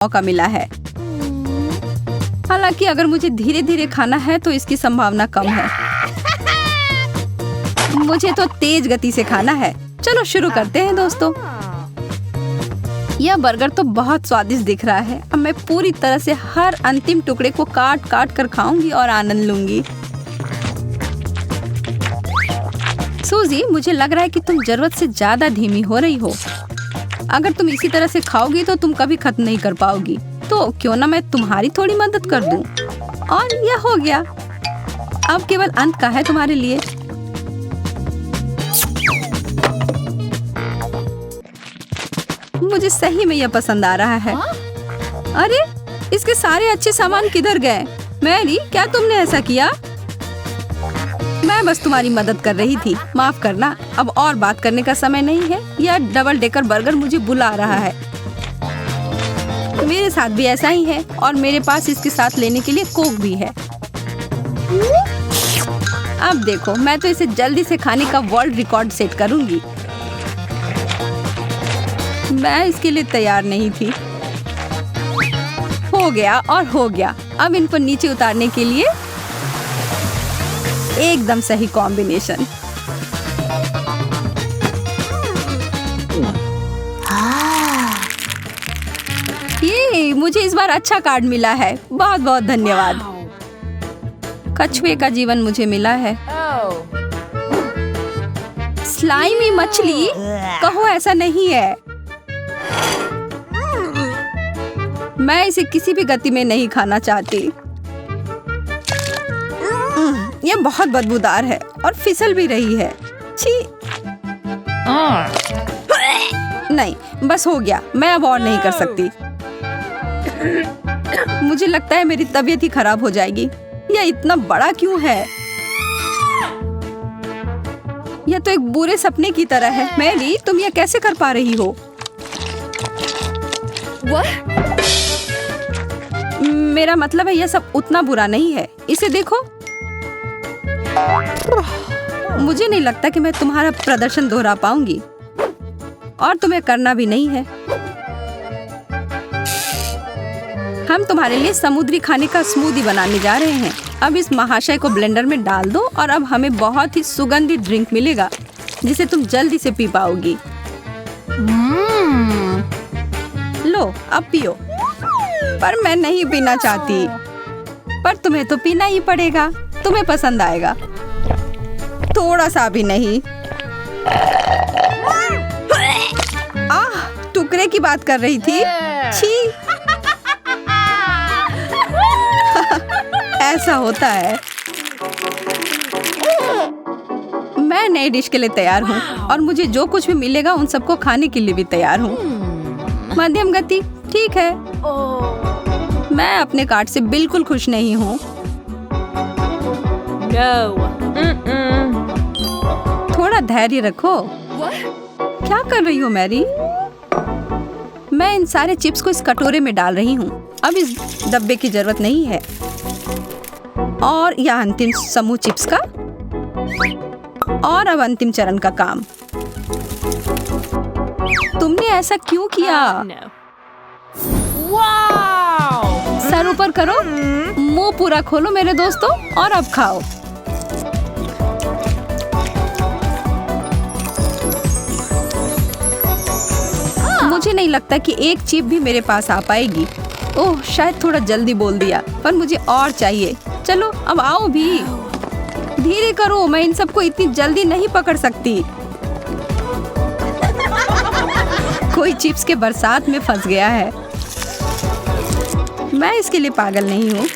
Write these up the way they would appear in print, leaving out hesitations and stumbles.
मौका मिला है। हालांकि अगर मुझे धीरे धीरे खाना है तो इसकी संभावना कम है। मुझे तो तेज गति से खाना है। चलो शुरू करते हैं दोस्तों। यह बर्गर तो बहुत स्वादिष्ट दिख रहा है। अब मैं पूरी तरह से हर अंतिम टुकड़े को काट काट कर खाऊंगी और आनंद लूंगी। सूजी, मुझे लग रहा है कि तुम जरूरत से ज्यादा धीमी हो रही हो। अगर तुम इसी तरह से खाओगी तो तुम कभी खत्म नहीं कर पाओगी। तो क्यों ना मैं तुम्हारी थोड़ी मदद कर दूं। और यह हो गया। अब केवल अंत का है तुम्हारे लिए। मुझे सही में यह पसंद आ रहा है। अरे, इसके सारे अच्छे सामान किधर गए? मैरी, क्या तुमने ऐसा किया? मैं बस तुम्हारी मदद कर रही थी। माफ करना, अब और बात करने का समय नहीं है। यह डबल डेकर बर्गर मुझे बुला रहा है। मेरे साथ भी ऐसा ही है और मेरे पास इसके साथ लेने के लिए कोक भी है। अब देखो, मैं तो इसे जल्दी से खाने का वर्ल्ड रिकॉर्ड सेट करूंगी। मैं इसके लिए तैयार नहीं थी। हो गया और हो गया। अब इनको नीचे उतारने के लिए एकदम सही कॉम्बिनेशन। ये मुझे इस बार अच्छा कार्ड मिला है। बहुत बहुत धन्यवाद। कछुए का जीवन मुझे मिला है। स्लाइमी मछली, कहो ऐसा नहीं है। मैं इसे किसी भी गति में नहीं खाना चाहती। यह बहुत बदबूदार है और फिसल भी रही है। छी। नहीं, बस हो गया। मैं अब और नहीं कर सकती। मुझे लगता है मेरी तबीयत ही खराब हो जाएगी। यह इतना बड़ा क्यों है? यह तो एक बुरे सपने की तरह है। मैरी, तुम यह कैसे कर पा रही हो? मेरा मतलब है, यह सब उतना बुरा नहीं है। इसे देखो। मुझे नहीं लगता कि मैं तुम्हारा प्रदर्शन दोहरा पाऊंगी और तुम्हें करना भी नहीं है। हम तुम्हारे लिए समुद्री खाने का स्मूदी बनाने जा रहे हैं। अब इस महाशय को ब्लेंडर में डाल दो और अब हमें बहुत ही सुगंधित ड्रिंक मिलेगा जिसे तुम जल्दी से पी पाओगी। लो, अब पियो। पर मैं नहीं पीना चाहती। पर तुम्हें तो पीना ही पड़ेगा। तुम्हें पसंद आएगा। थोड़ा सा भी नहीं। टुकड़े की बात कर रही थी। छी। ऐसा होता है। मैं नई डिश के लिए तैयार हूँ और मुझे जो कुछ भी मिलेगा उन सबको खाने के लिए भी तैयार हूँ। मध्यम गति, ठीक है। मैं अपने कार्ड से बिल्कुल खुश नहीं हूँ। थोड़ा धैर्य रखो। क्या कर रही हो मैरी? मैं इन सारे चिप्स को इस कटोरे में डाल रही हूँ। अब इस डब्बे की जरूरत नहीं है। और यह अंतिम समूह चिप्स का। और अब अंतिम चरण का काम। तुमने ऐसा क्यों किया? सर ऊपर करो, मुंह पूरा खोलो मेरे दोस्तों, और अब खाओ। मुझे नहीं लगता कि एक चिप भी मेरे पास आ पाएगी। ओह, शायद थोड़ा जल्दी बोल दिया, पर मुझे और चाहिए। चलो अब आओ भी। धीरे करो, मैं इन सबको इतनी जल्दी नहीं पकड़ सकती। कोई चिप्स के बरसात में फंस गया है। मैं इसके लिए पागल नहीं हूँ।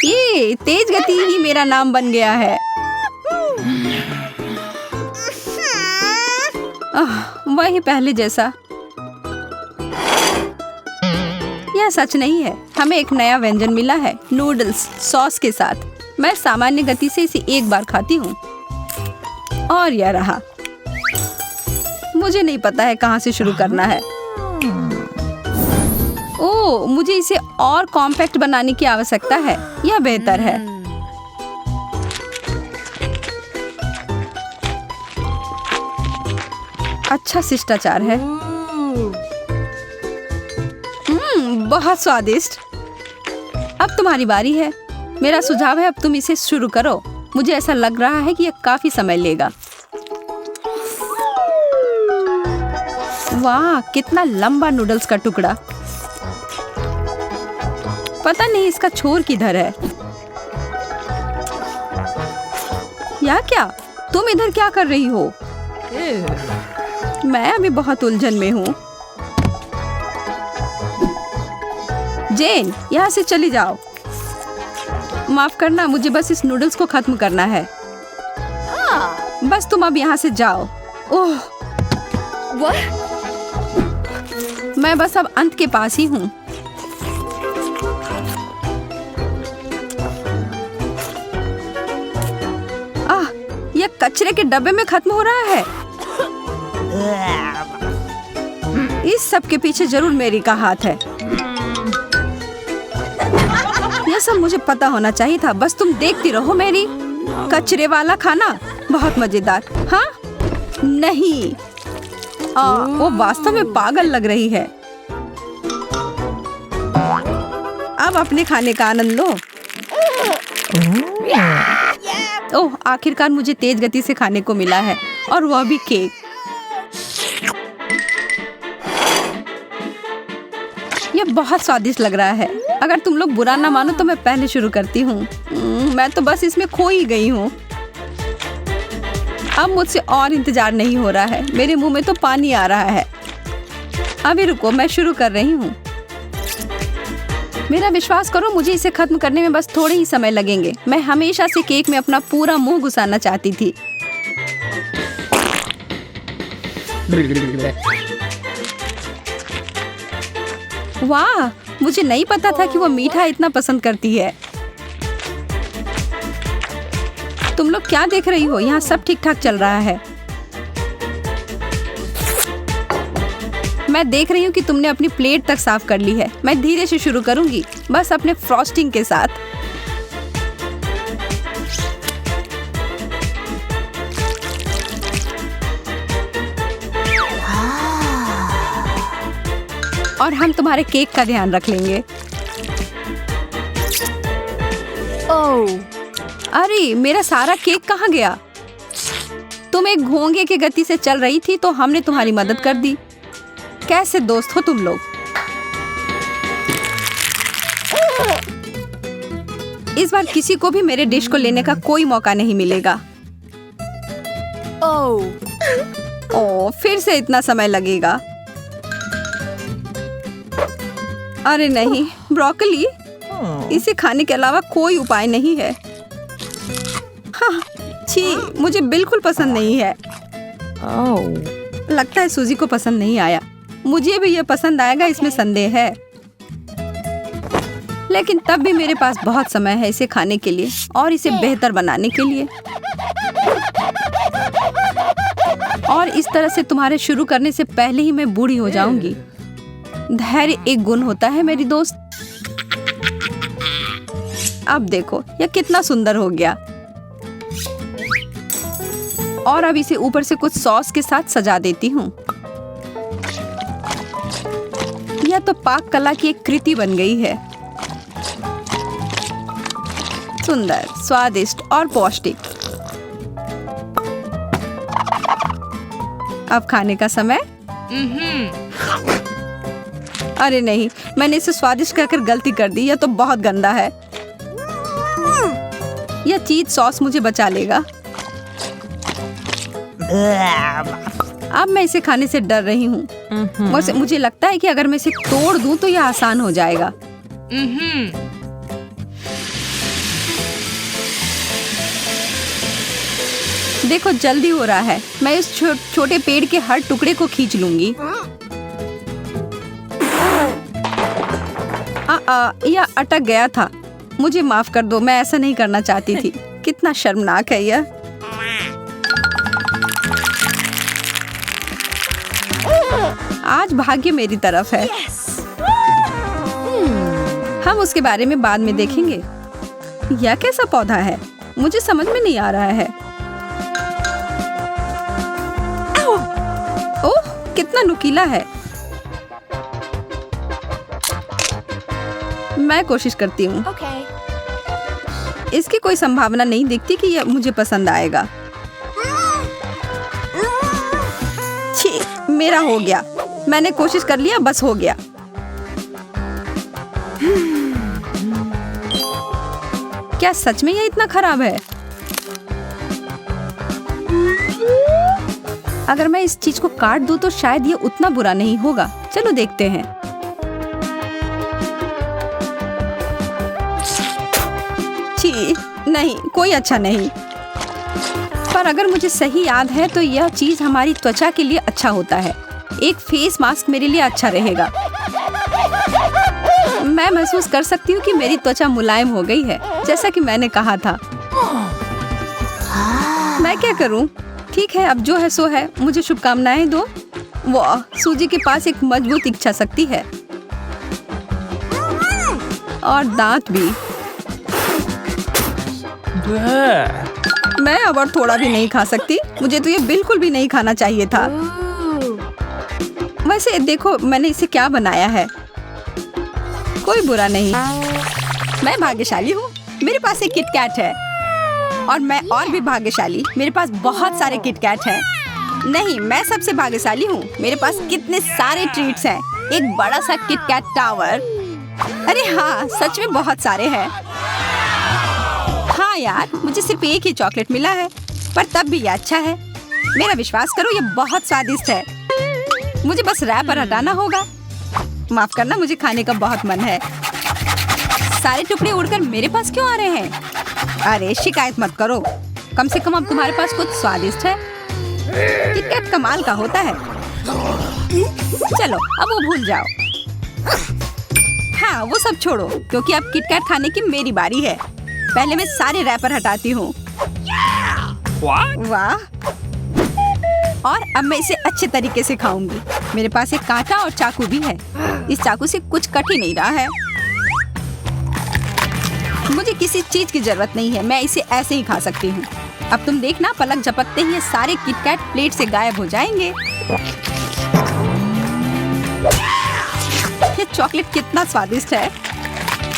ये तेज गति ही मेरा नाम बन गया है। वही पहले जैसा। यह सच नहीं है। हमें एक नया व्यंजन मिला है, नूडल्स सॉस के साथ। मैं सामान्य गति से इसे एक बार खाती हूँ। और यह रहा। मुझे नहीं पता है कहाँ से शुरू करना है। ओह, मुझे इसे और कॉम्पैक्ट बनाने की आवश्यकता है। यह बेहतर है। अच्छा शिष्टाचार है। बहुत स्वादिष्ट। अब तुम्हारी बारी है। मेरा सुझाव है अब तुम इसे शुरू करो। मुझे ऐसा लग रहा है कि यह काफी समय लेगा। वाह, कितना लंबा नूडल्स का टुकड़ा। पता नहीं इसका छोर किधर है। या क्या? तुम इधर क्या कर रही हो? मैं अभी बहुत उलझन में हूँ। जेन, यहाँ से चली जाओ। माफ करना, मुझे बस इस नूडल्स को खत्म करना है। बस तुम अब यहाँ से जाओ। ओह, मैं बस अब अंत के पास ही हूँ। यह कचरे के डब्बे में खत्म हो रहा है। इस सब के पीछे जरूर मेरी का हाथ है। यह सब मुझे पता होना चाहिए था। बस तुम देखती रहो मेरी। कचरे वाला खाना बहुत मजेदार। हाँ नहीं, वो वास्तव में पागल लग रही है। अब अपने खाने का आनंद लो। ओह, आखिरकार मुझे तेज गति से खाने को मिला है, और वह भी केक। यह बहुत स्वादिष्ट लग रहा है। अगर तुम लोग बुरा ना मानो तो मैं पहले शुरू करती हूँ। मैं तो बस इसमें खो ही गई हूँ। अब मुझसे और इंतजार नहीं हो रहा है। मेरे मुंह में तो पानी आ रहा है। अभी रुको, मैं शुरू कर रही हूँ। मेरा विश्वास करो, मुझे इसे खत्म करने में बस थोड़े ही समय लगेंगे। मैं हमेशा से केक में अपना पूरा मुंह घुसाना चाहती थी। वाह, मुझे नहीं पता था कि वो मीठा इतना पसंद करती है। तुम लोग क्या देख रही हो? यहाँ सब ठीक ठाक चल रहा है। मैं देख रही हूँ कि तुमने अपनी प्लेट तक साफ कर ली है। मैं धीरे से शुरू करूंगी, बस अपने फ्रॉस्टिंग के साथ। और हम तुम्हारे केक का ध्यान रख लेंगे। ओह, अरे मेरा सारा केक कहाँ गया? तुम एक घोंगे की गति से चल रही थी तो हमने तुम्हारी मदद कर दी। कैसे दोस्त हो तुम लोग? इस बार किसी को भी मेरे डिश को लेने का कोई मौका नहीं मिलेगा। ओह, फिर से इतना समय लगेगा। अरे नहीं, ब्रोकली, इसे खाने के अलावा कोई उपाय नहीं है। हाँ, छी, मुझे बिल्कुल पसंद नहीं है। लगता है सूजी को पसंद नहीं आया। मुझे भी यह पसंद आएगा, इसमें संदेह है। लेकिन तब भी मेरे पास बहुत समय है इसे खाने के लिए और इसे बेहतर बनाने के लिए। और इस तरह से तुम्हारे शुरू करने से पहले ही मैं बूढ़ी हो जाऊंगी। धैर्य एक गुण होता है मेरी दोस्त। अब देखो यह कितना सुंदर हो गया। और अब इसे ऊपर से कुछ सॉस के साथ सजा देती हूँ। यह तो पाक कला की एक कृति बन गई है। सुंदर, स्वादिष्ट और पौष्टिक। अब खाने का समय। अरे नहीं, मैंने इसे स्वादिष्ट कहकर गलती कर दी। यह तो बहुत गंदा है। यह चीज सॉस मुझे बचा लेगा। अब मैं इसे खाने से डर रही हूँ। मुझे लगता है कि अगर मैं इसे तोड़ दूं तो यह आसान हो जाएगा। देखो जल्दी हो रहा है। मैं इस छोटे पेड़ के हर टुकड़े को खींच लूंगी। यह अटक गया था। मुझे माफ कर दो, मैं ऐसा नहीं करना चाहती थी। कितना शर्मनाक है यह। आज भाग्य मेरी तरफ है। हम उसके बारे में बाद में देखेंगे। यह कैसा पौधा है? मुझे समझ में नहीं आ रहा है। ओह, कितना नुकीला है। मैं कोशिश करती हूँ। Okay. इसकी कोई संभावना नहीं दिखती कि यह मुझे पसंद आएगा। छी, मेरा हो गया। मैंने कोशिश कर लिया, बस हो गया। क्या सच में ये इतना खराब है? अगर मैं इस चीज को काट दूं तो शायद ये उतना बुरा नहीं होगा। चलो देखते हैं। छी, नहीं, कोई अच्छा नहीं। पर अगर मुझे सही याद है तो यह चीज हमारी त्वचा के लिए अच्छा होता है। एक फेस मास्क मेरे लिए अच्छा रहेगा। मैं महसूस कर सकती हूँ कि मेरी त्वचा मुलायम हो गई है, जैसा कि मैंने कहा था। मैं क्या करूँ? ठीक है, अब जो है सो है। मुझे शुभकामनाएं दो। वाह, सूजी के पास एक मजबूत इच्छा शक्ति है और दांत भी। मैं अब और थोड़ा भी नहीं खा सकती। मुझे तो ये बिल्कुल भी नहीं खाना चाहिए था। वैसे देखो मैंने इसे क्या बनाया है। कोई बुरा नहीं। मैं भाग्यशाली हूँ। मेरे पास एक किटकैट है और मैं और भी भाग्यशाली। मेरे पास बहुत सारे किटकैट हैं। नहीं, मैं सबसे भाग्यशाली हूँ। मेरे पास कितने सारे ट्रीट्स हैं। एक बड़ा सा किटकैट टावर। अरे हाँ, सच में बहुत सारे हैं। हाँ यार, मुझे सिर्फ एक ही चॉकलेट मिला है, पर तब भी ये अच्छा है। मेरा विश्वास करो, ये बहुत स्वादिष्ट है। मुझे बस रैपर हटाना होगा। माफ करना, मुझे खाने का बहुत मन है। सारे टुकड़े उड़कर मेरे पास क्यों आ रहे हैं? अरे शिकायत मत करो। कम से कम अब तुम्हारे पास कुछ स्वादिष्ट है। किटकैट कमाल का होता है। चलो अब वो भूल जाओ। हाँ, वो सब छोड़ो, क्योंकि अब किटकैट खाने की मेरी बारी है। पहले मैं सारे रैपर हटाती हूँ। वाह, और अब मैं इसे अच्छे तरीके से खाऊंगी। मेरे पास एक कांटा और चाकू भी है। इस चाकू से कुछ कट ही नहीं रहा है। मुझे किसी चीज की जरूरत नहीं है। मैं इसे ऐसे ही खा सकती हूँ। अब तुम देखना, पलक झपकते ही ये सारे किटकैट प्लेट से गायब हो जाएंगे। ये चॉकलेट कितना स्वादिष्ट है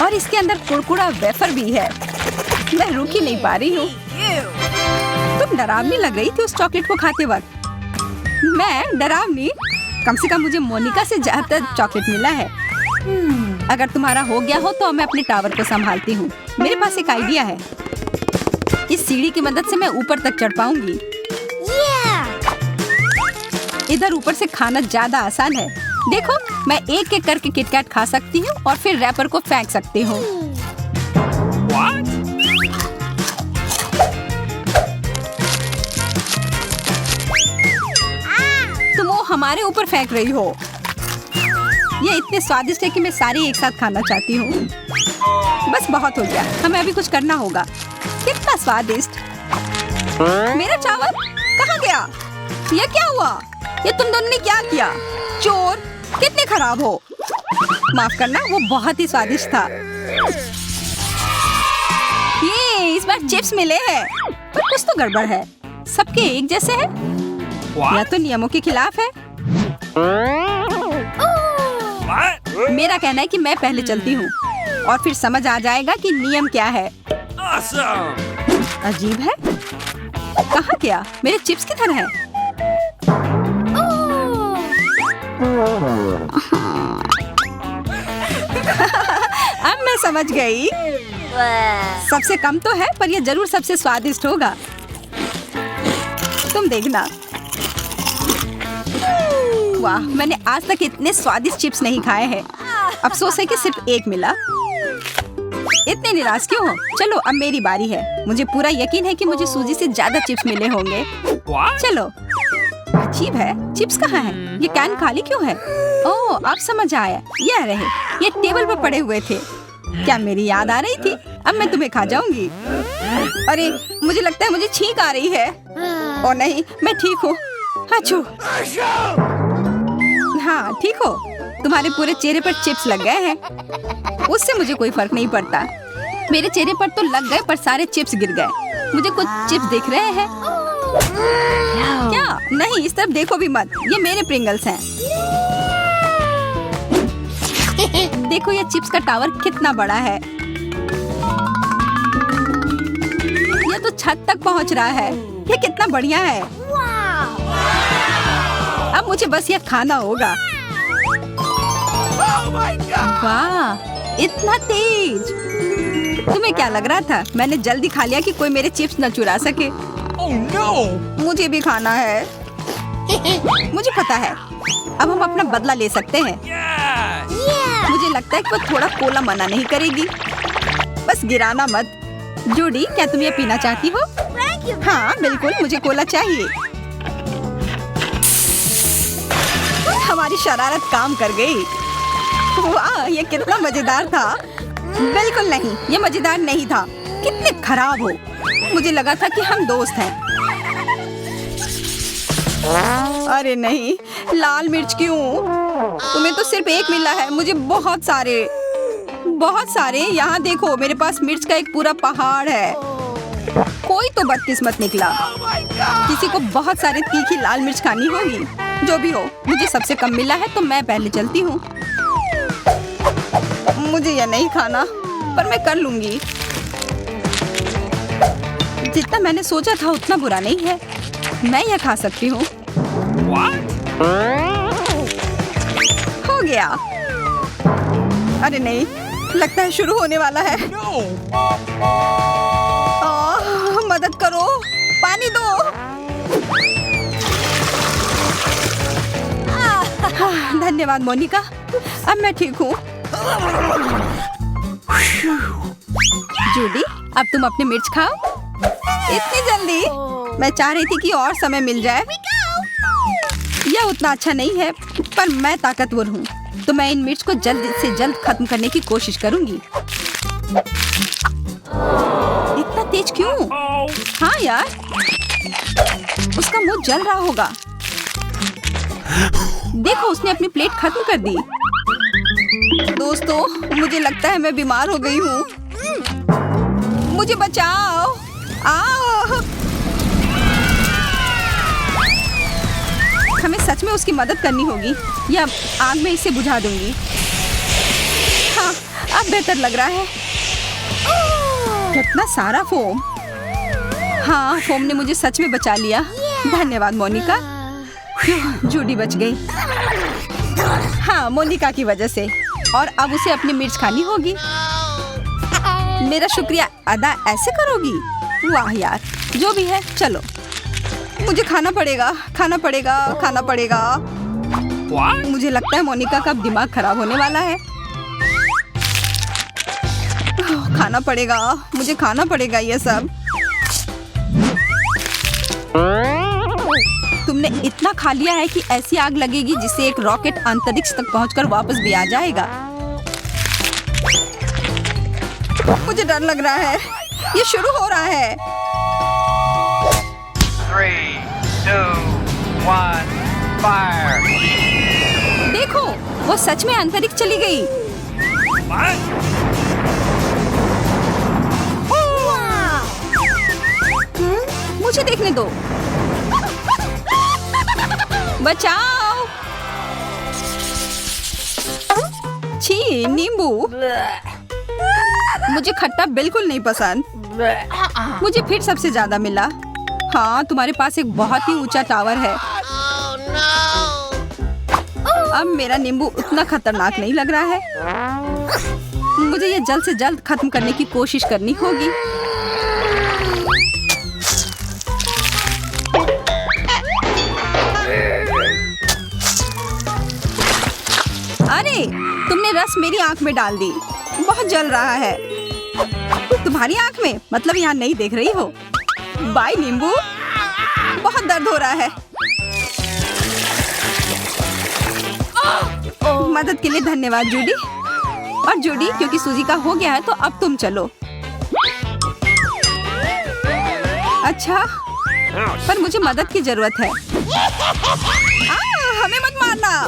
और इसके अंदर कुरकुरा वेफर भी है। मैं रुक ही नहीं पा रही हूँ। तुम डरावनी लग रही थी उस चॉकलेट को खाते वक्त। मैं डरावनी? कम से कम मुझे मोनिका से ज्यादा चॉकलेट मिला है। अगर तुम्हारा हो गया हो तो मैं अपने टावर को संभालती हूँ। मेरे पास एक आइडिया है। इस सीढ़ी की मदद से मैं ऊपर तक चढ़ पाऊंगी। इधर ऊपर से खाना ज्यादा आसान है। देखो, मैं एक एक करके किटकैट खा सकती हूँ और फिर रैपर को फेंक सकती हूँ। तुम वो हमारे ऊपर फेंक रही हो। ये इतने स्वादिष्ट है कि मैं सारे एक साथ खाना चाहती हूँ। बस बहुत हो गया, हमें अभी कुछ करना होगा। कितना स्वादिष्ट। मेरा चावल कहाँ गया? ये क्या हुआ? ये तुम दोनों ने क्या किया? चोर, कितने खराब हो। माफ करना, वो बहुत ही स्वादिष्ट था। ये इस बार चिप्स मिले हैं, पर कुछ तो गड़बड़ है। सबके एक जैसे हैं। यह तो नियमों के खिलाफ है। मेरा कहना है कि मैं पहले चलती हूँ और फिर समझ आ जाएगा कि नियम क्या है। अजीब है। कहाँ गया? मेरे चिप्स किधर हैं? अब मैं समझ गई। सबसे कम तो है, पर यह जरूर सबसे स्वादिष्ट होगा। तुम देखना। वाह, मैंने आज तक इतने स्वादिष्ट चिप्स नहीं खाए हैं। अफसोस है कि सिर्फ एक मिला। इतने निराश क्यों हो? चलो अब मेरी बारी है। मुझे पूरा यकीन है कि मुझे सूजी से ज्यादा चिप्स मिले होंगे। चलो। अजीब है, चिप्स कहाँ है? ये कैन खाली क्यों है? ओह, अब समझ आया। ये रहे, ये टेबल पर पड़े हुए थे। क्या मेरी याद आ रही थी? अब मैं तुम्हें खा जाऊंगी। अरे, मुझे लगता है मुझे छींक आ रही है। ओ नहीं, मैं ठीक हूँ। अच्छू। हाँ, ठीक हो। तुम्हारे पूरे चेहरे पर चिप्स लग गए हैं। उससे मुझे कोई फर्क नहीं पड़ता। मेरे चेहरे पर तो लग गए, पर सारे चिप्स गिर गए। मुझे कुछ चिप्स दिख रहे हैं। क्या? नहीं, इस तरफ देखो भी मत। ये मेरे प्रिंगल्स हैं। देखो ये चिप्स का टावर कितना बड़ा है। ये तो छत तक पहुंच रहा है। ये कितना बढ़िया है। अब मुझे बस ये खाना होगा। वाह, इतना तेज। तुम्हें क्या लग रहा था मैंने जल्दी खा लिया कि कोई मेरे चिप्स न चुरा सके? मुझे भी खाना है। मुझे पता है, अब हम अपना बदला ले सकते हैं। मुझे लगता है कि वो थोड़ा कोला मना नहीं करेगी। बस गिराना मत। जूडी, क्या तुम ये पीना चाहती हो? हाँ बिल्कुल, मुझे कोला चाहिए। हमारी शरारत काम कर गई। वाह, ये कितना मजेदार था। बिल्कुल नहीं, ये मजेदार नहीं था। कितने खराब हो। मुझे लगा था कि हम दोस्त हैं। अरे नहीं, लाल मिर्च क्यों? तुम्हें तो सिर्फ एक मिला है, मुझे बहुत सारे। यहाँ देखो, मेरे पास मिर्च का एक पूरा पहाड़ है। कोई तो बदकिस्मत निकला। किसी को बहुत सारे तीखी लाल मिर्च खानी होगी। जो भी हो, मुझे सबसे कम मिला है तो मैं पहले चलती हूँ। मुझे यह नहीं खाना, पर मैं कर लूंगी। जितना मैंने सोचा था उतना बुरा नहीं है। मैं यह खा सकती हूँ। हो गया। अरे नहीं, लगता है शुरू होने वाला है। मदद करो, पानी दो। धन्यवाद मोनिका, अब मैं ठीक हूँ। जूडी, अब तुम अपनी मिर्च खाओ। इतनी जल्दी? मैं चाह रही थी कि और समय मिल जाए। यह उतना अच्छा नहीं है, पर मैं ताकतवर हूँ, तो मैं इन मिर्च को जल्द से जल्द खत्म करने की कोशिश करूँगी। इतना तेज क्यों? हाँ यार, उसका मुंह जल रहा होगा। देखो, उसने अपनी प्लेट खत्म कर दी। दोस्तों, मुझे लगता है मैं बीमार हो गई हूँ। मुझे बचाओ। आओ। हमें सच में उसकी मदद करनी होगी, या आग में इसे बुझा दूंगी। हाँ, अब बेहतर लग रहा है। कितना सारा फोम। हाँ, फोम ने मुझे सच में बचा लिया। धन्यवाद मोनिका। जूडी बच गई। हाँ, मोनिका की वजह से। और अब उसे अपनी मिर्च खानी होगी। मेरा शुक्रिया अदा ऐसे करोगी? वाह यार, जो भी है, चलो। मुझे खाना पड़ेगा। मुझे लगता है मोनिका का दिमाग खराब होने वाला है। मुझे खाना पड़ेगा ये सब। तुमने इतना खा लिया है कि ऐसी आग लगेगी जिससे एक रॉकेट अंतरिक्ष तक पहुंचकर वापस भी आ जाएगा। मुझे डर लग रहा है। ये शुरू हो रहा है। 3, 2, 1, fire! देखो, वो सच में अंतरिक्ष चली गई। मुझे देखने दो। बचाओ। छी, नींबू। मुझे खट्टा बिल्कुल नहीं पसंद। मुझे फिर सबसे ज्यादा मिला। हाँ, तुम्हारे पास एक बहुत ही ऊंचा टावर है। अब मेरा नींबू उतना खतरनाक नहीं लग रहा है। मुझे ये जल्द से जल्द खत्म करने की कोशिश करनी होगी। अरे, तुमने रस मेरी आंख में डाल दी। बहुत जल रहा है। तुम्हारी आंख में? मतलब यहाँ नहीं देख रही हो? बाय नींबू, बहुत दर्द हो रहा है। मदद के लिए धन्यवाद जूडी। और जूडी, क्योंकि सूजी का हो गया है तो अब तुम चलो। अच्छा, पर मुझे मदद की जरूरत है। हमें मत मारना।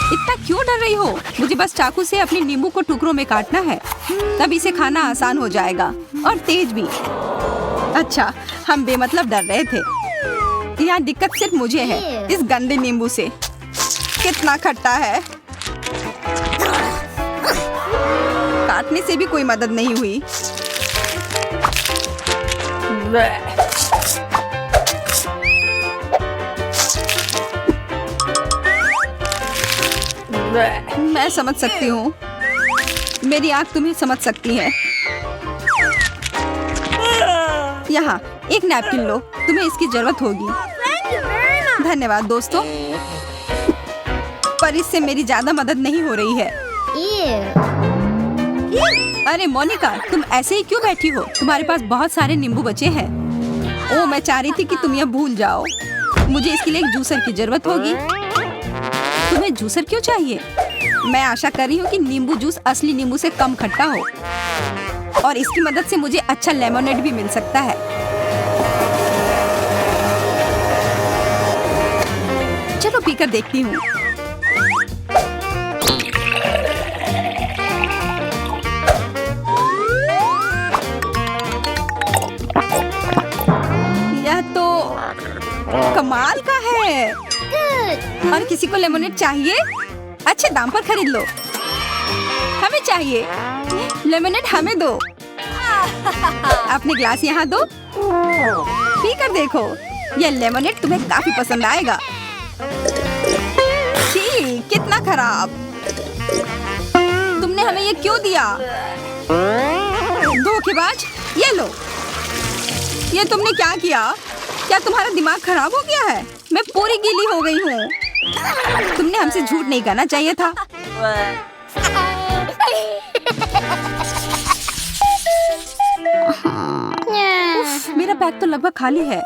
इतना क्यों डर रही हो? मुझे बस चाकू से अपने नींबू को टुकड़ों में काटना है, तब इसे खाना आसान हो जाएगा और तेज भी। अच्छा, हम बेमतलब डर रहे थे। यहाँ दिक्कत सिर्फ मुझे है, इस गंदे नींबू से। कितना खट्टा है। चाटने से भी कोई मदद नहीं हुई। मैं समझ सकती हूँ, मेरी आँख तुम्हें समझ सकती है। यहाँ एक नैपकिन लो, तुम्हें इसकी जरूरत होगी। धन्यवाद दोस्तों, पर इससे मेरी ज्यादा मदद नहीं हो रही है। अरे मोनिका, तुम ऐसे ही क्यों बैठी हो? तुम्हारे पास बहुत सारे नींबू बचे हैं। ओह, मैं चाह रही थी कि तुम यह भूल जाओ। मुझे इसके लिए एक जूसर की जरूरत होगी। तुम्हें जूसर क्यों चाहिए? मैं आशा कर रही हूँ कि नींबू जूस असली नींबू से कम खट्टा हो और इसकी मदद से मुझे अच्छा लेमोनेड भी मिल सकता है। चलो पीकर देखती हूँ। यह तो कमाल का है। और किसी को लेमोनेड चाहिए? अच्छे दाम पर खरीद लो। हमें चाहिए लेमोनेड, हमें दो। अपने ग्लास यहाँ दो, पीकर देखो। यह लेमोनेड तुम्हें काफी पसंद आएगा। छी, कितना खराब। तुमने हमें ये क्यों दिया? धोखेबाज, ये लो। ये तुमने क्या किया? क्या तुम्हारा दिमाग खराब हो गया है? मैं पूरी गीली हो गई हूँ। तुमने हमसे झूठ नहीं कहना चाहिए था। उफ, मेरा बैग तो लगभग खाली है।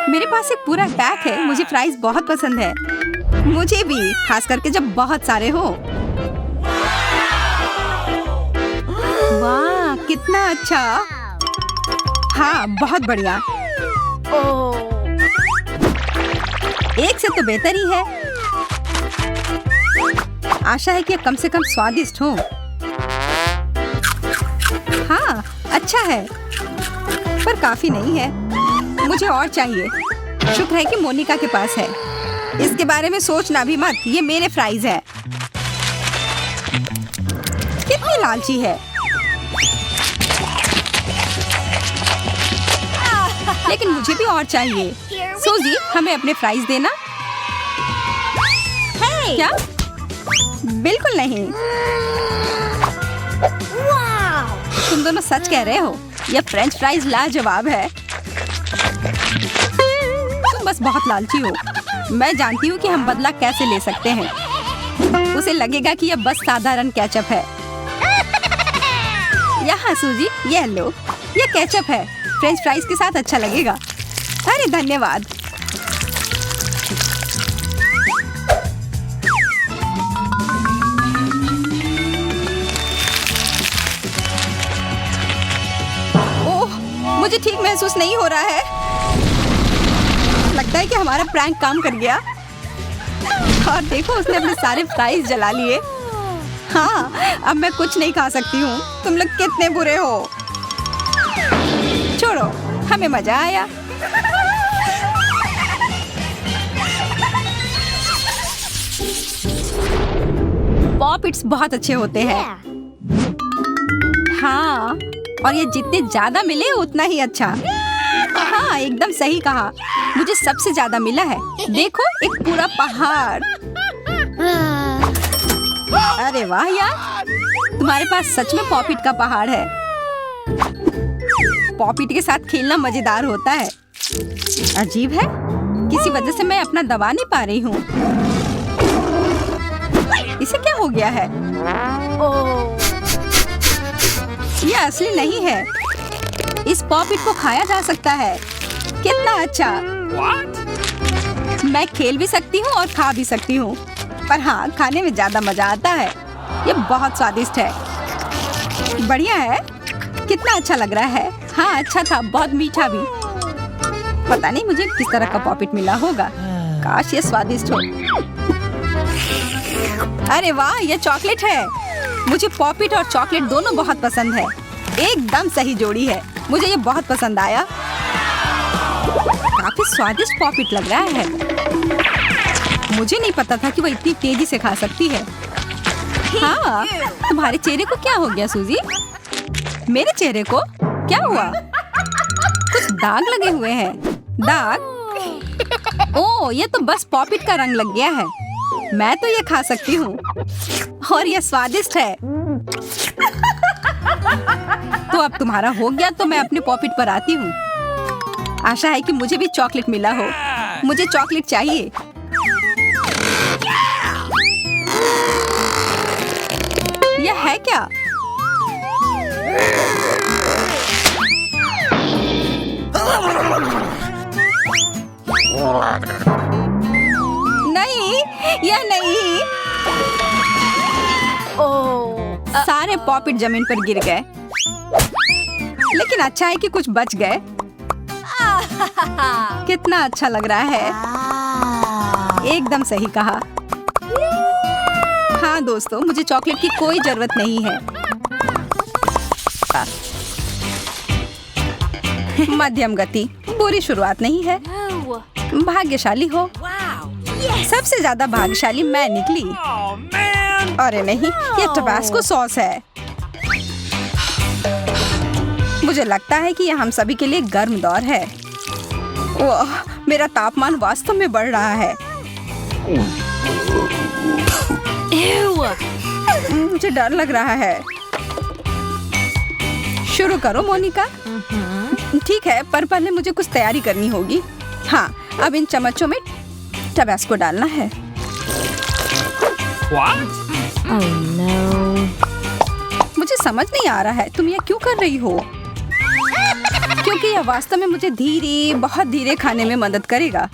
मेरे पास एक पूरा पैक है। मुझे फ्राइज बहुत पसंद है। मुझे भी, खास करके जब बहुत सारे हो। वाह, कितना अच्छा। हाँ, बहुत बढ़िया। एक से तो बेहतर ही है। आशा है कि कम से कम स्वादिष्ट हो। हाँ, अच्छा है, पर काफी नहीं है। मुझे और चाहिए। शुक्र है कि मोनिका के पास है। इसके बारे में सोचना भी मत, ये मेरे फ्राइज है। कितनी लालची है। लेकिन मुझे भी और चाहिए। सूजी, हमें अपने फ्राइज देना। क्या? बिल्कुल नहीं। तुम दोनों सच कह रहे हो। यह फ्रेंच फ्राइज लाजवाब है। तुम बस बहुत लालची हो। मैं जानती हूँ कि हम बदला कैसे ले सकते हैं। उसे लगेगा कि यह बस साधारण केचप है। यहाँ सूजी, यह लो। यह केचप है। फ्रेंच फ्राइज के साथ अच्छा लगेगा। अरे धन्यवाद। ओह, मुझे ठीक महसूस नहीं हो रहा है। लगता है कि हमारा प्रैंक काम कर गया। और देखो, उसने अपने सारे फ्राइज जला लिए। हाँ, अब मैं कुछ नहीं खा सकती हूँ। तुम लोग कितने बुरे हो। छोड़ो, हमें मजा आया। पॉपिट्स बहुत अच्छे होते हैं। हाँ, और ये जितने ज्यादा मिले उतना ही अच्छा। हाँ, एकदम सही कहा। मुझे सबसे ज्यादा मिला है। देखो, एक पूरा पहाड़। अरे वाह यार, तुम्हारे पास सच में पॉपिट का पहाड़ है। पॉपिट के साथ खेलना मजेदार होता है। अजीब है, किसी वजह से मैं अपना दबा नहीं पा रही हूँ। इसे क्या हो गया है? ये असली नहीं है। इस पॉपिट को खाया जा सकता है। कितना अच्छा। मैं खेल भी सकती हूँ और खा भी सकती हूँ, पर हाँ, खाने में ज्यादा मजा आता है। ये बहुत स्वादिष्ट है। बढ़िया है। कितना अच्छा लग रहा है। हाँ, अच्छा था, बहुत मीठा भी। पता नहीं मुझे किस तरह का पॉपिट मिला होगा। काश ये स्वादिष्ट हो। अरे वाह, ये चॉकलेट है। मुझे पॉपिट और चॉकलेट दोनों बहुत पसंद है। एकदम सही जोड़ी है। मुझे ये बहुत पसंद आया। काफी स्वादिष्ट पॉपिट लग रहा है। मुझे नहीं पता था कि वो इतनी तेजी से खा सकती है। हाँ, हाँ, तुम्हारे चेहरे को क्या हो गया सूजी? मेरे चेहरे को क्या हुआ? कुछ दाग लगे हुए हैं। दाग? ओह, ये तो बस पॉपिट का रंग लग गया है। मैं तो ये खा सकती हूँ और ये स्वादिष्ट है। तो अब तुम्हारा हो गया तो मैं अपने पॉपिट पर आती हूँ। आशा है कि मुझे भी चॉकलेट मिला हो। मुझे चॉकलेट चाहिए। यह है क्या? नहीं, यह नहीं। ओह, सारे पॉपिट जमीन पर गिर गए। लेकिन अच्छा है कि कुछ बच गए। कितना अच्छा लग रहा है। एकदम सही कहा। हाँ दोस्तों, मुझे चॉकलेट की कोई जरूरत नहीं है। मध्यम गति बुरी शुरुआत नहीं है। भाग्यशाली हो। सबसे ज्यादा भाग्यशाली मैं निकली। अरे नहीं, ये टबास्को सॉस है। मुझे लगता है कि यह हम सभी के लिए गर्म दौर है। ओह, मेरा तापमान वास्तव में बढ़ रहा है। मुझे डर लग रहा है। शुरू करो मोनिका। ठीक है, पर पहले मुझे कुछ तैयारी करनी होगी। हाँ, अब इन चम्मचों में टबास्को डालना है। Oh no. मुझे समझ नहीं आ रहा है तुम यह क्यों कर रही हो? क्योंकि यह वास्तव में मुझे धीरे, बहुत धीरे खाने में मदद करेगा।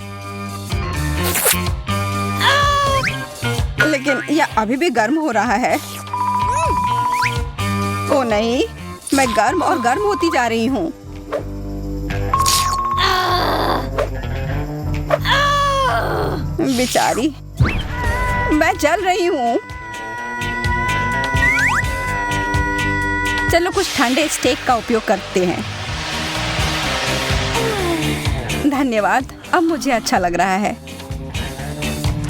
लेकिन यह अभी भी गर्म हो रहा है। ओ नहीं, मैं गर्म और गर्म होती जा रही हूँ। बेचारी, मैं जल रही हूँ। चलो कुछ ठंडे स्टेक का उपयोग करते हैं। धन्यवाद, अब मुझे अच्छा लग रहा है।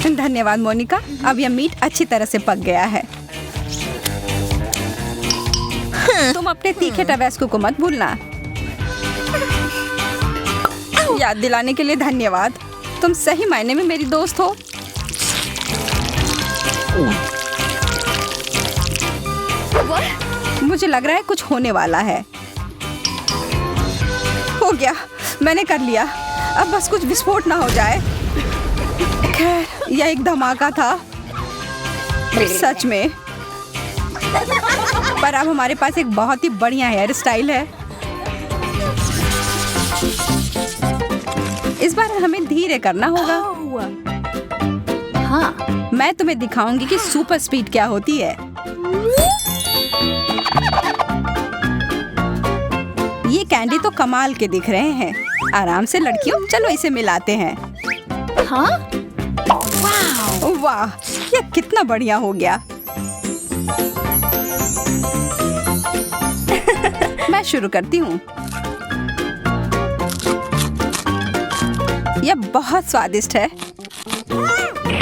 धन्यवाद मोनिका, अब यह मीट अच्छी तरह से पक गया है। तुम अपने तीखे टबास्को को मत भूलना। याद दिलाने के लिए धन्यवाद। तुम सही मायने में मेरी दोस्त हो। मुझे लग रहा है कुछ होने वाला है। हो गया, मैंने कर लिया। अब बस कुछ विस्फोट ना हो जाए। खैर, यह एक धमाका था सच में। पर अब हमारे पास एक बहुत ही बढ़िया हेयर स्टाइल है। इस बार हमें धीरे करना होगा। हाँ, मैं तुम्हें दिखाऊंगी कि सुपर स्पीड क्या होती है। ये कैंडी तो कमाल के दिख रहे हैं। आराम से लड़कियों, चलो इसे मिलाते हैं। हाँ? वाह, यह कितना बढ़िया हो गया। मैं शुरू करती हूँ। यह बहुत स्वादिष्ट है।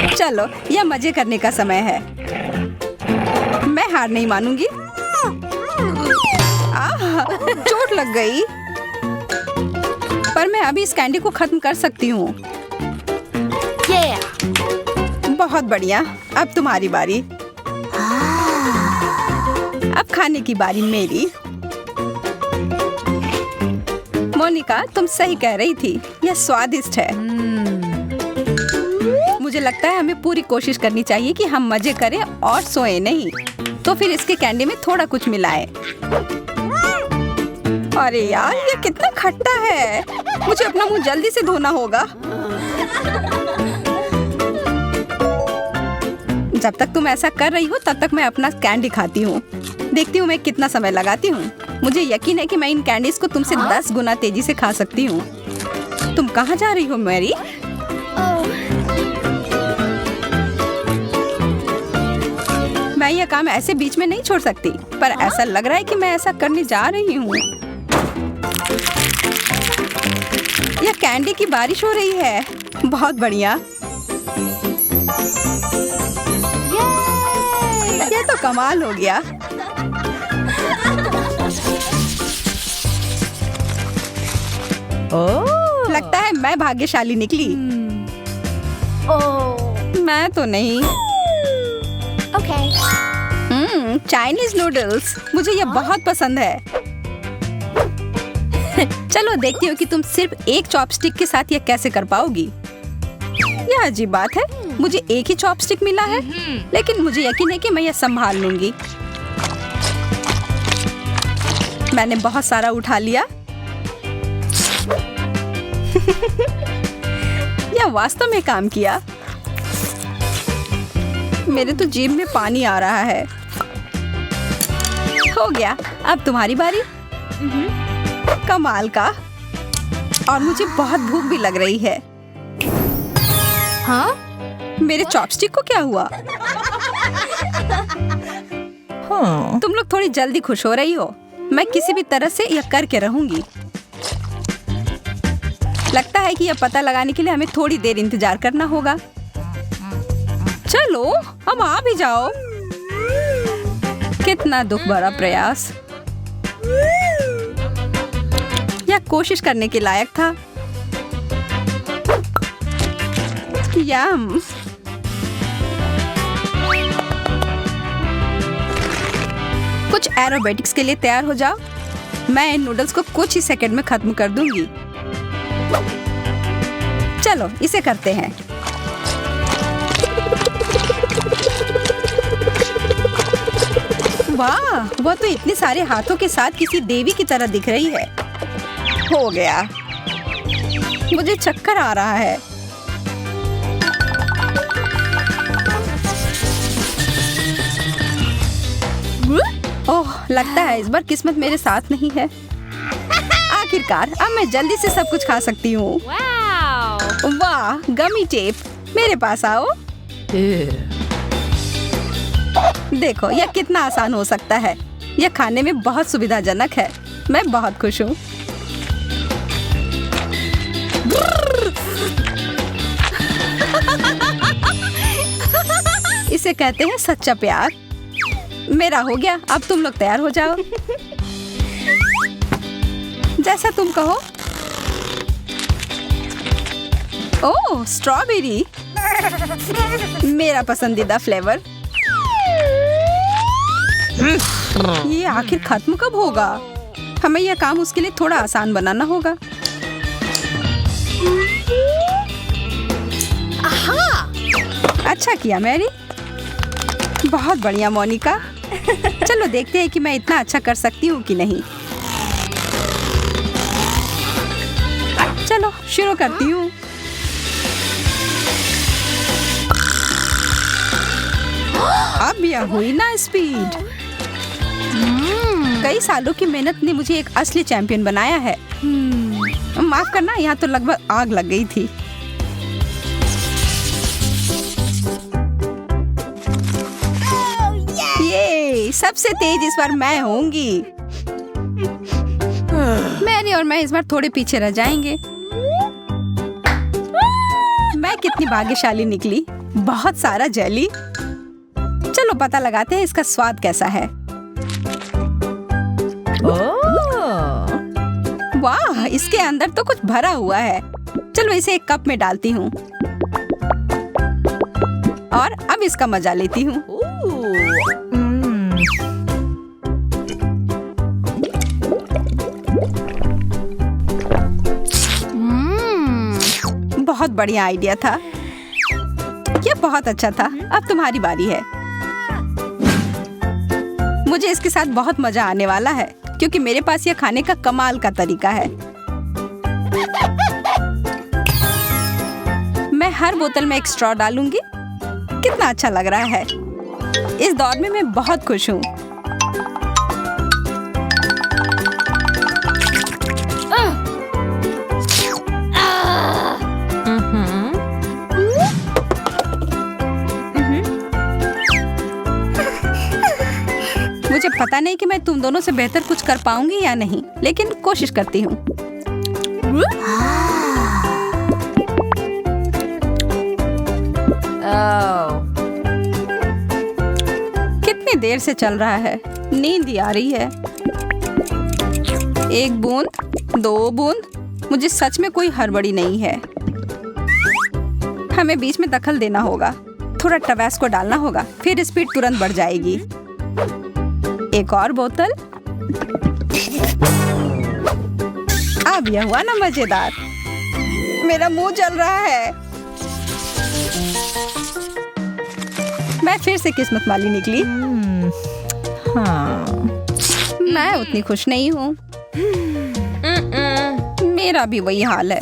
चलो, यह मजे करने का समय है। मैं हार नहीं मानूंगी। चोट लग गई। पर मैं अभी इस कैंडी को खत्म कर सकती हूँ। बहुत बढ़िया, अब तुम्हारी बारी। अब खाने की बारी मेरी। मोनिका, तुम सही कह रही थी, यह स्वादिष्ट है। मुझे लगता है हमें पूरी कोशिश करनी चाहिए कि हम मजे करें और सोएं नहीं। तो फिर इसके कैंडी में थोड़ा कुछ मिलाएं। अरे यार, ये कितना खट्टा है। मुझे अपना मुंह जल्दी से धोना होगा। जब तक तुम ऐसा कर रही हो तब तक मैं अपना कैंडी खाती हूँ। देखती हूँ मैं कितना समय लगाती हूँ। मुझे यकीन है कि मैं इन कैंडीज को तुमसे 10 गुना तेजी से खा सकती हूँ। तुम कहाँ जा रही हो मैरी? मैं यह काम ऐसे बीच में नहीं छोड़ सकती, पर ऐसा लग रहा है कि मैं ऐसा करने जा रही हूँ। यह कैंडी की बारिश हो रही है। बहुत बढ़िया। यह तो कमाल हो गया। Oh. लगता है मैं भाग्यशाली निकली। मैं तो नहीं। चाइनीज नूडल्स, मुझे ये बहुत पसंद है। चलो देखती हूँ कि तुम सिर्फ एक चॉपस्टिक के साथ ये कैसे कर पाओगी। यह अजीब बात है, मुझे एक ही चॉपस्टिक मिला है, लेकिन मुझे यकीन है कि मैं यह संभाल लूंगी। मैंने बहुत सारा उठा लिया। यह वास्तव में काम किया। मेरे तो जीभ में पानी आ रहा है। हो गया, अब तुम्हारी बारी। कमाल का। और मुझे बहुत भूख भी लग रही है। Huh? मेरे चॉपस्टिक को क्या हुआ? Huh. तुम लोग थोड़ी जल्दी खुश हो रही हो। मैं किसी भी तरह से यह करके रहूंगी। लगता है कि यह पता लगाने के लिए हमें थोड़ी देर इंतजार करना होगा। चलो अब आ भी जाओ। कितना दुख भरा प्रयास। यह कोशिश करने के लायक था। यम। कुछ एरोबेटिक्स के लिए तैयार हो जाओ। मैं इन नूडल्स को कुछ ही सेकंड में खत्म कर दूंगी। चलो इसे करते हैं। वाह, वह तो इतने सारे हाथों के साथ किसी देवी की तरह दिख रही है। हो गया। मुझे चक्कर आ रहा है। ओह, लगता है इस बार किस्मत मेरे साथ नहीं है। आखिरकार अब मैं जल्दी से सब कुछ खा सकती हूँ। Wow. वाह, गमी टेप, मेरे पास आओ। देखो यह कितना आसान हो सकता है। यह खाने में बहुत सुविधाजनक है। मैं बहुत खुश हूँ। इसे कहते हैं सच्चा प्यार। मेरा हो गया, अब तुम लोग तैयार हो जाओ। जैसा तुम कहो। ओह, स्ट्रॉबेरी, मेरा पसंदीदा फ्लेवर। ये आखिर खत्म कब होगा? हमें यह काम उसके लिए थोड़ा आसान बनाना होगा। अच्छा किया मैरी। बहुत बढ़िया मोनिका। चलो देखते हैं कि मैं इतना अच्छा कर सकती हूँ कि नहीं। चलो शुरू करती हूँ। अब यह हुई ना स्पीड। कई सालों की मेहनत ने मुझे एक असली चैंपियन बनाया है। माफ करना, यहाँ तो लगभग आग लग गई थी। ये सबसे तेज इस बार मैं होंगी। मैरी और मैं इस बार थोड़े पीछे रह जाएंगे। मैं कितनी भाग्यशाली निकली। बहुत सारा जेली। चलो पता लगाते हैं इसका स्वाद कैसा है। वाह, इसके अंदर तो कुछ भरा हुआ है। चलो इसे एक कप में डालती हूँ और अब इसका मजा लेती हूँ। बहुत बढ़िया आइडिया था। यह बहुत अच्छा था। अब तुम्हारी बारी है। मुझे इसके साथ बहुत मजा आने वाला है क्योंकि मेरे पास यह खाने का कमाल का तरीका है। मैं हर बोतल में एक स्ट्रॉ डालूंगी। कितना अच्छा लग रहा है। इस दौर में मैं बहुत खुश हूँ। मुझे पता नहीं कि मैं तुम दोनों से बेहतर कुछ कर पाऊंगी या नहीं, लेकिन कोशिश करती हूँ। कितनी देर से चल रहा है, नींद ही आ रही है। 1 बूंद, 2 बूंद, मुझे सच में कोई हड़बड़ी नहीं है। हमें बीच में दखल देना होगा, थोड़ा टबैस्को डालना होगा, फिर स्पीड तुरंत बढ़ जाएगी। एक और बोतल। अब यह हुआ ना मजेदार। मेरा मुंह जल रहा है। मैं फिर से किस्मत वाली निकली। हाँ। मैं उतनी खुश नहीं हूँ। मेरा भी वही हाल है।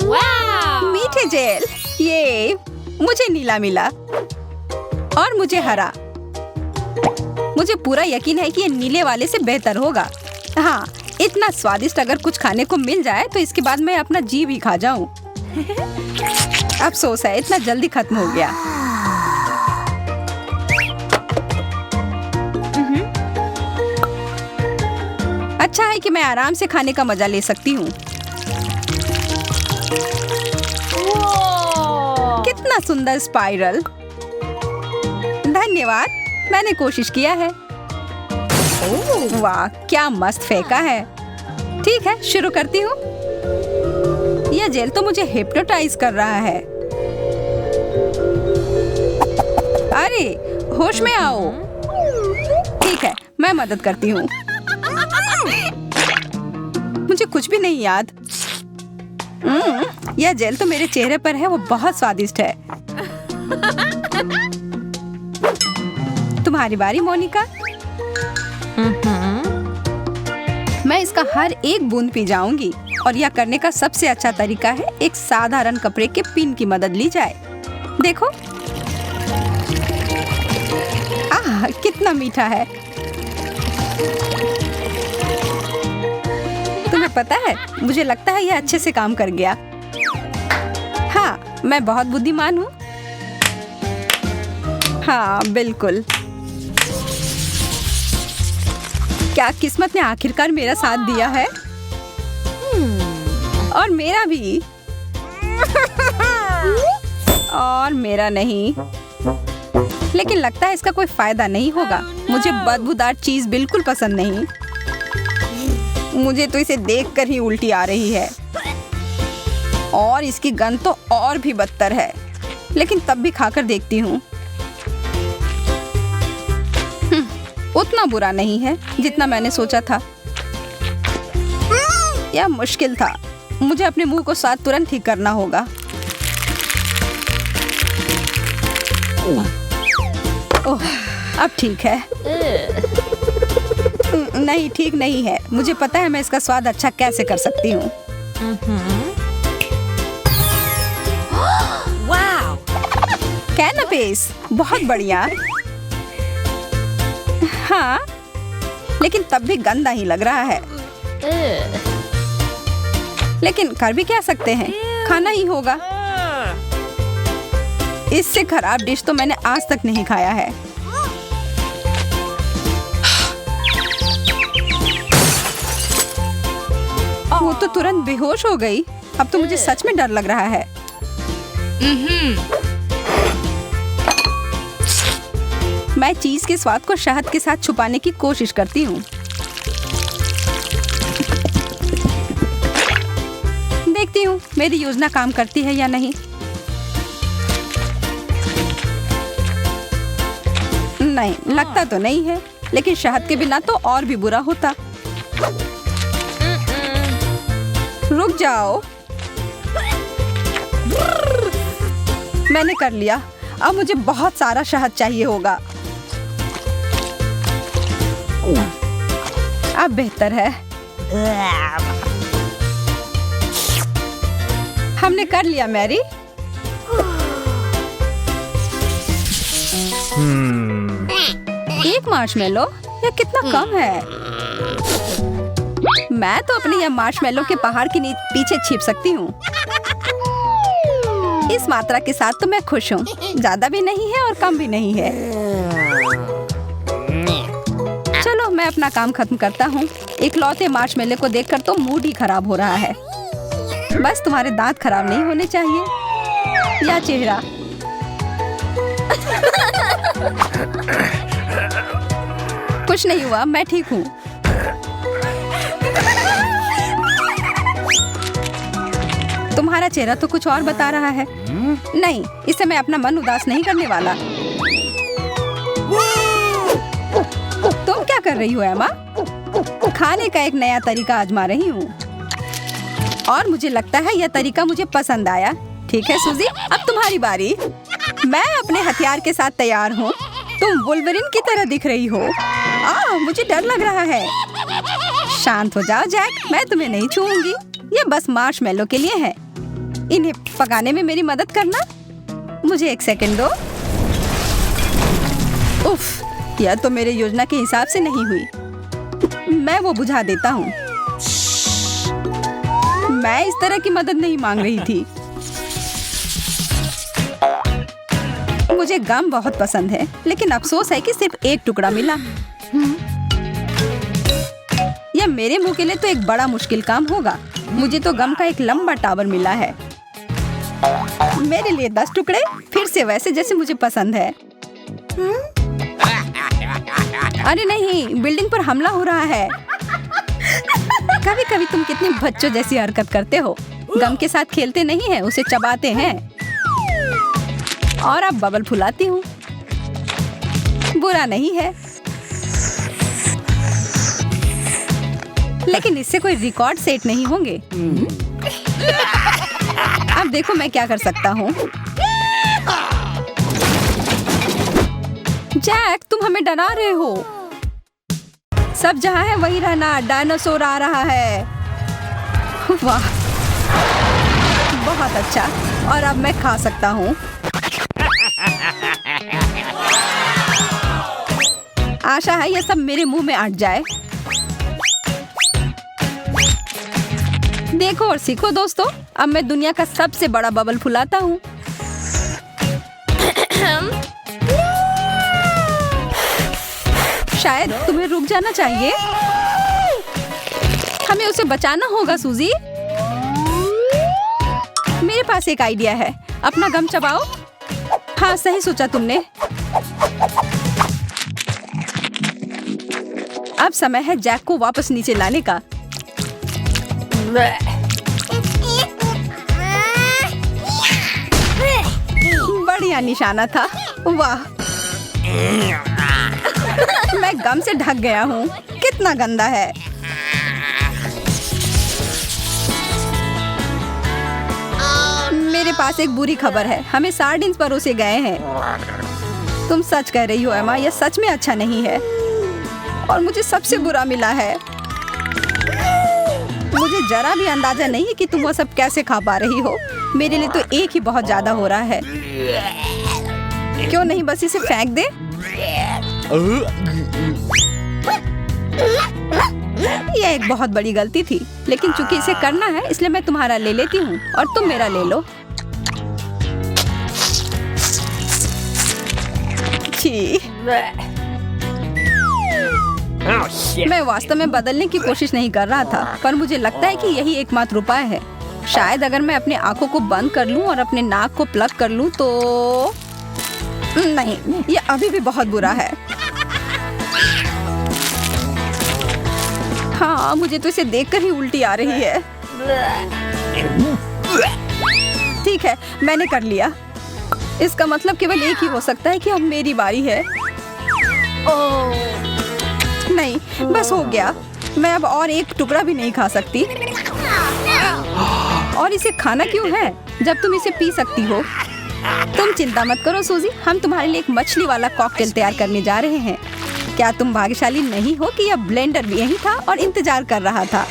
Wow! मीठे जेल, ये मुझे नीला मिला और मुझे हरा। मुझे पूरा यकीन है कि ये नीले वाले से बेहतर होगा। हाँ, इतना स्वादिष्ट अगर कुछ खाने को मिल जाए तो इसके बाद मैं अपना जी भी खा जाऊं। अफसोस है, इतना जल्दी खत्म हो गया। अच्छा है कि मैं आराम से खाने का मजा ले सकती हूँ। कितना सुंदर स्पाइरल। धन्यवाद, मैंने कोशिश किया है। वाह, क्या मस्त फेंका है। ठीक है, शुरू करती हूँ। यह जेल तो मुझे हिप्नोटाइज कर रहा है। अरे, होश में आओ। ठीक है, मैं मदद करती हूँ। मुझे कुछ भी नहीं याद। यह जेल तो मेरे चेहरे पर है, वो बहुत स्वादिष्ट है। तुम्हारी बारी मोनिका। मैं इसका हर एक बूंद पी जाऊंगी और यह करने का सबसे अच्छा तरीका है एक साधारण कपड़े के पिन की मदद ली जाए। देखो, आह, कितना मीठा है। तुम्हें पता है, मुझे लगता है यह अच्छे से काम कर गया। हाँ, मैं बहुत बुद्धिमान हूँ। हाँ, बिल्कुल। क्या किस्मत ने आखिरकार मेरा साथ दिया है? और मेरा भी। और मेरा नहीं। लेकिन लगता है इसका कोई फायदा नहीं होगा। मुझे बदबूदार चीज बिल्कुल पसंद नहीं। मुझे तो इसे देखकर ही उल्टी आ रही है। और इसकी गंध तो और भी बदतर है। लेकिन तब भी खाकर देखती हूँ। उतना बुरा नहीं है जितना मैंने सोचा था। यह मुश्किल था। मुझे अपने मुंह को साथ तुरंत ठीक करना होगा। ओह, अब ठीक है। नहीं, ठीक नहीं है। मुझे पता है मैं इसका स्वाद अच्छा कैसे कर सकती हूँ। Wow! कैनपेस, बहुत बढ़िया। हाँ, लेकिन तब भी गंदा ही लग रहा है। लेकिन कर भी क्या सकते हैं, खाना ही होगा। इससे खराब डिश तो मैंने आज तक नहीं खाया है। वो तो तुरंत बेहोश हो गई। अब तो मुझे सच में डर लग रहा है। मैं चीज के स्वाद को शहद के साथ छुपाने की कोशिश करती हूँ। देखती हूँ मेरी योजना काम करती है या नहीं। नहीं, लगता तो नहीं है। लेकिन शहद के बिना तो और भी बुरा होता। रुक जाओ। मैंने कर लिया। अब मुझे बहुत सारा शहद चाहिए होगा। अब बेहतर है। हमने कर लिया मैरी। एक मार्शमेलो, यह कितना कम है। मैं तो अपने यह मार्शमेलो के पहाड़ के पीछे छिप सकती हूँ। इस मात्रा के साथ तो मैं खुश हूँ। ज्यादा भी नहीं है और कम भी नहीं है। चलो, मैं अपना काम खत्म करता हूँ। इकलौते मार्शमेलो को देखकर तो मूड ही खराब हो रहा है। बस तुम्हारे दांत खराब नहीं होने चाहिए या चेहरा। कुछ नहीं हुआ, मैं ठीक हूँ। तुम्हारा चेहरा तो कुछ और बता रहा है। नहीं, इससे मैं अपना मन उदास नहीं करने वाला। तुम क्या कर रही हो एमा? खाने का एक नया तरीका आजमा रही हूँ और मुझे लगता है यह तरीका मुझे पसंद आया। ठीक है सूजी, अब तुम्हारी बारी। मैं अपने हथियार के साथ तैयार हूँ। तुम वुल्वरिन की तरह दिख रही हो। मुझे डर लग रहा है। शांत हो जाओ जैक, मैं तुम्हें नहीं छूऊंगी। ये बस मार्शमेलो के लिए है। इन्हें पकाने में मेरी मदद करना। मुझे 1 सेकंड दो। उफ, यह तो मेरे योजना के हिसाब से नहीं हुई। मैं वो बुझा देता हूँ। मैं इस तरह की मदद नहीं मांग रही थी। मुझे गम बहुत पसंद है, लेकिन अफसोस है कि सिर्फ एक टुकड़ा मिला। यह मेरे मुंह के लिए तो एक बड़ा मुश्किल काम होगा। मुझे तो गम का एक लंबा टावर मिला है। मेरे लिए 10 टुकड़े, फिर से वैसे जैसे मुझे पसंद है। अरे नहीं, बिल्डिंग पर हमला हो रहा है। कभी कभी तुम कितनी बच्चों जैसी हरकत करते हो। गम के साथ खेलते नहीं हैं, उसे चबाते हैं। और अब बबल फुलाती हूँ। बुरा नहीं है, लेकिन इससे कोई रिकॉर्ड सेट नहीं होंगे। अब देखो मैं क्या कर सकता हूँ। जैक, तुम हमें डरा रहे हो। सब जहाँ है वही रहना। डायनासोर आ रहा है। वाह, बहुत अच्छा। और अब मैं खा सकता हूँ। आशा है ये सब मेरे मुंह में अट जाए। देखो और सीखो दोस्तों। अब मैं दुनिया का सबसे बड़ा बबल फुलाता हूँ। शायद तुम्हें रुक जाना चाहिए। हमें उसे बचाना होगा सूजी। मेरे पास एक आइडिया है। अपना गम चबाओ। हाँ, सही सोचा तुमने। अब समय है जैक को वापस नीचे लाने का। बढ़िया निशाना था। वाह, मैं गम से ढक गया हूँ। कितना गंदा है। मेरे पास एक बुरी खबर है। हमें सार्डिन्स परोसे गए हैं। तुम सच कह रही हो एमा, यह सच में अच्छा नहीं है। और मुझे सबसे बुरा मिला है। मुझे जरा भी अंदाजा नहीं है कि तुम वो सब कैसे खा पा रही हो। मेरे लिए तो एक ही बहुत ज्यादा हो रहा है। क्यों नहीं बस इसे फेंक दे? यह एक बहुत बड़ी गलती थी, लेकिन चूंकि इसे करना है इसलिए मैं तुम्हारा ले लेती हूँ और तुम मेरा ले लो। छी। मैं वास्तव में बदलने की कोशिश नहीं कर रहा था, पर मुझे लगता है कि यही एकमात्र उपाय है। शायद अगर मैं अपने आंखों को बंद कर लूं और अपने नाक को प्लग कर लूं तो नहीं, ये अभी भी बहुत बुरा है। हाँ, मुझे तो इसे देखकर ही उल्टी आ रही है। ठीक है, मैंने कर लिया। इसका मतलब केवल एक ही हो सकता है कि अब मेरी बारी है। नहीं, बस हो गया। मैं अब और एक टुकड़ा भी नहीं खा सकती। और इसे खाना क्यों है जब तुम इसे पी सकती हो? तुम चिंता मत करो सूजी, हम तुम्हारे लिए एक मछली वाला कॉकटेल तैयार करने जा रहे हैं। क्या तुम भाग्यशाली नहीं हो कि यह ब्लेंडर भी यही था और इंतजार कर रहा था?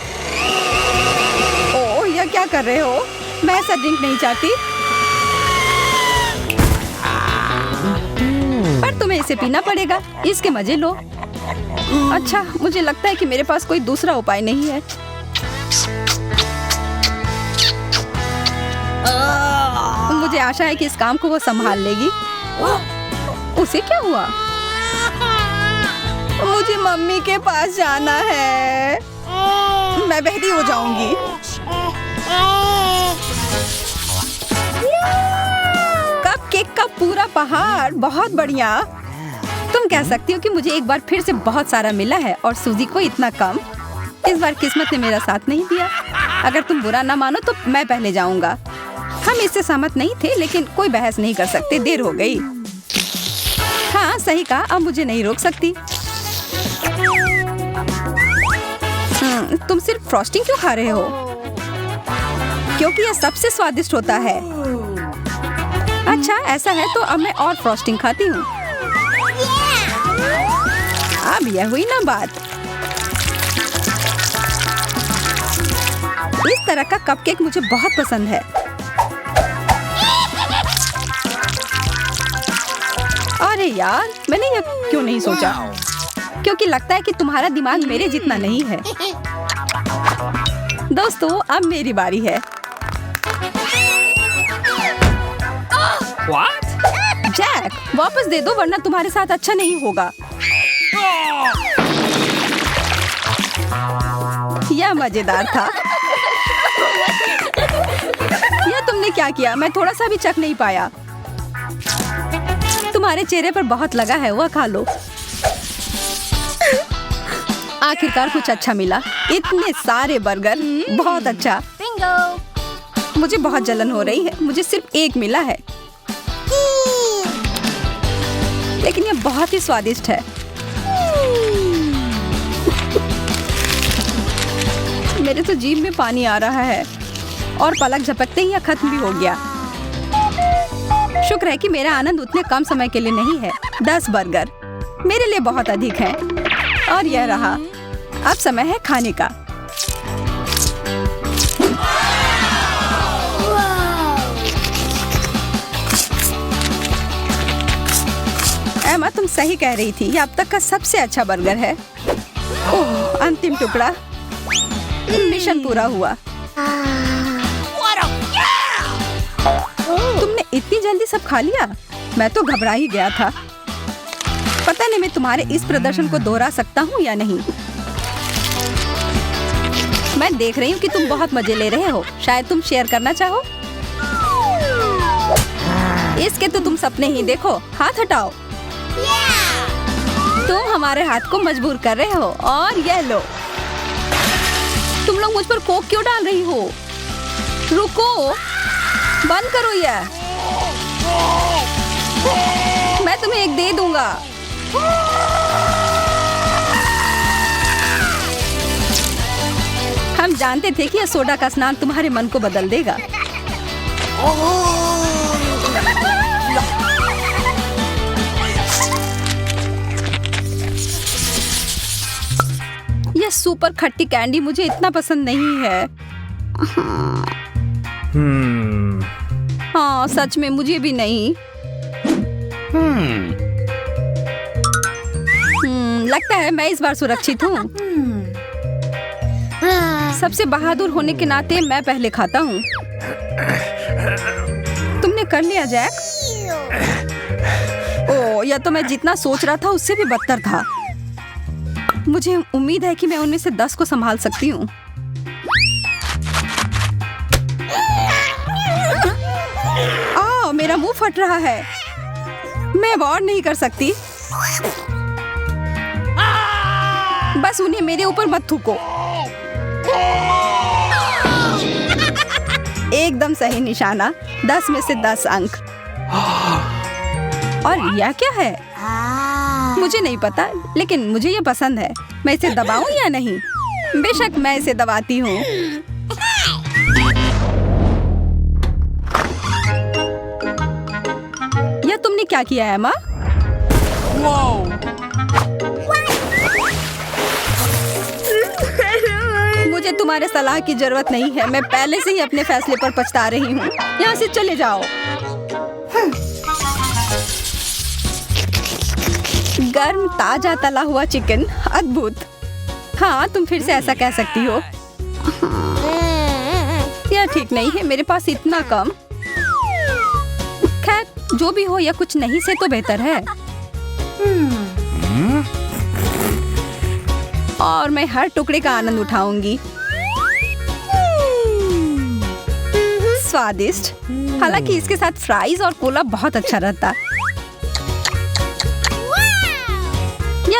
ओह, यह क्या कर रहे हो? मैं ऐसा ड्रिंक नहीं चाहती। पर तुम्हें इसे पीना पड़ेगा। इसके मजे लो। अच्छा, मुझे लगता है कि मेरे पास कोई दूसरा उपाय नहीं है। मुझे आशा है कि इस काम को वो संभाल लेगी। उसे क्या हुआ? मुझे मम्मी के पास जाना है। मैं बहरी हो जाऊंगी। कपकेक का पूरा पहाड़, बहुत बढ़िया। कह सकती हूँ कि मुझे एक बार फिर से बहुत सारा मिला है और सूजी को इतना कम। इस बार किस्मत ने मेरा साथ नहीं दिया। अगर तुम बुरा ना मानो तो मैं पहले जाऊंगा। हम इससे सहमत नहीं थे, लेकिन कोई बहस नहीं कर सकते, देर हो गई। हाँ सही कहा, अब मुझे नहीं रोक सकती। तुम सिर्फ फ्रॉस्टिंग क्यों खा रहे हो? क्योंकि यह सबसे स्वादिष्ट होता है। अच्छा ऐसा है तो अब मैं और फ्रॉस्टिंग खाती हूँ। अब यह हुई ना बात। इस तरह का कपकेक मुझे बहुत पसंद है। अरे यार, मैंने यह क्यों नहीं सोचा? क्योंकि लगता है कि तुम्हारा दिमाग मेरे जितना नहीं है। दोस्तों अब मेरी बारी है। What? जैक वापस दे दो वरना तुम्हारे साथ अच्छा नहीं होगा। यह मजेदार था। यह तुमने क्या किया? मैं थोड़ा सा भी चख नहीं पाया। तुम्हारे चेहरे पर बहुत लगा है, वह खा लो। आखिरकार कुछ अच्छा मिला। इतने सारे बर्गर, बहुत अच्छा। Bingo! मुझे बहुत जलन हो रही है। मुझे सिर्फ एक मिला है, लेकिन यह बहुत ही स्वादिष्ट है। मेरे तो जीभ में पानी आ रहा है और पलक झपकते ही यह खत्म भी हो गया। शुक्र है कि मेरा आनंद उतने कम समय के लिए नहीं है। 10 बर्गर मेरे लिए बहुत अधिक है। और यह रहा। अब समय है खाने का। एमा तुम सही कह रही थी, यह अब तक का सबसे अच्छा बर्गर है। ओह, अंतिम टुकड़ा। मिशन पूरा हुआ। तुमने इतनी जल्दी सब खा लिया? मैं तो घबरा ही गया था। पता नहीं मैं तुम्हारे इस प्रदर्शन को दोहरा सकता हूँ या नहीं। मैं देख रही हूँ कि तुम बहुत मजे ले रहे हो। शायद तुम शेयर करना चाहो। इसके तो तुम सपने ही देखो। हाथ हटाओ। तुम हमारे हाथ को मजबूर कर रहे हो। और ये लो। तुम लोग मुझ पर कोक क्यों डाल रही हो? रुको, बंद करो यह। मैं तुम्हें एक दे दूंगा। हम जानते थे कि यह सोडा का स्नान तुम्हारे मन को बदल देगा। यह सुपर खट्टी कैंडी मुझे इतना पसंद नहीं है। हाँ सच में मुझे भी नहीं। लगता है मैं इस बार सुरक्षित हूँ। सबसे बहादुर होने के नाते मैं पहले खाता हूँ। तुमने कर लिया जैक? ओह, यह तो मैं जितना सोच रहा था उससे भी बदतर था। मुझे उम्मीद है कि मैं उनमें से 10 को संभाल सकती हूँ। मेरा मुंह फट रहा है। मैं अब और नहीं कर सकती। बस उन्हें मेरे ऊपर मत थूको। एकदम सही निशाना। 10 में से 10 अंक। और यह क्या है? मुझे नहीं पता, लेकिन मुझे ये पसंद है। मैं इसे दबाऊं या नहीं? बेशक मैं इसे दबाती हूँ। यह तुमने क्या किया एमा? मुझे तुम्हारे सलाह की जरूरत नहीं है। मैं पहले से ही अपने फैसले पर पछता रही हूँ। यहाँ से चले जाओ। गर्म ताजा तला हुआ चिकन, अद्भुत। हाँ तुम फिर से ऐसा कह सकती हो। यह ठीक नहीं है, मेरे पास इतना कम। खैर जो भी हो, यह कुछ नहीं से तो बेहतर है। और मैं हर टुकड़े का आनंद उठाऊंगी। स्वादिष्ट। हालांकि इसके साथ फ्राइज और कोला बहुत अच्छा रहता।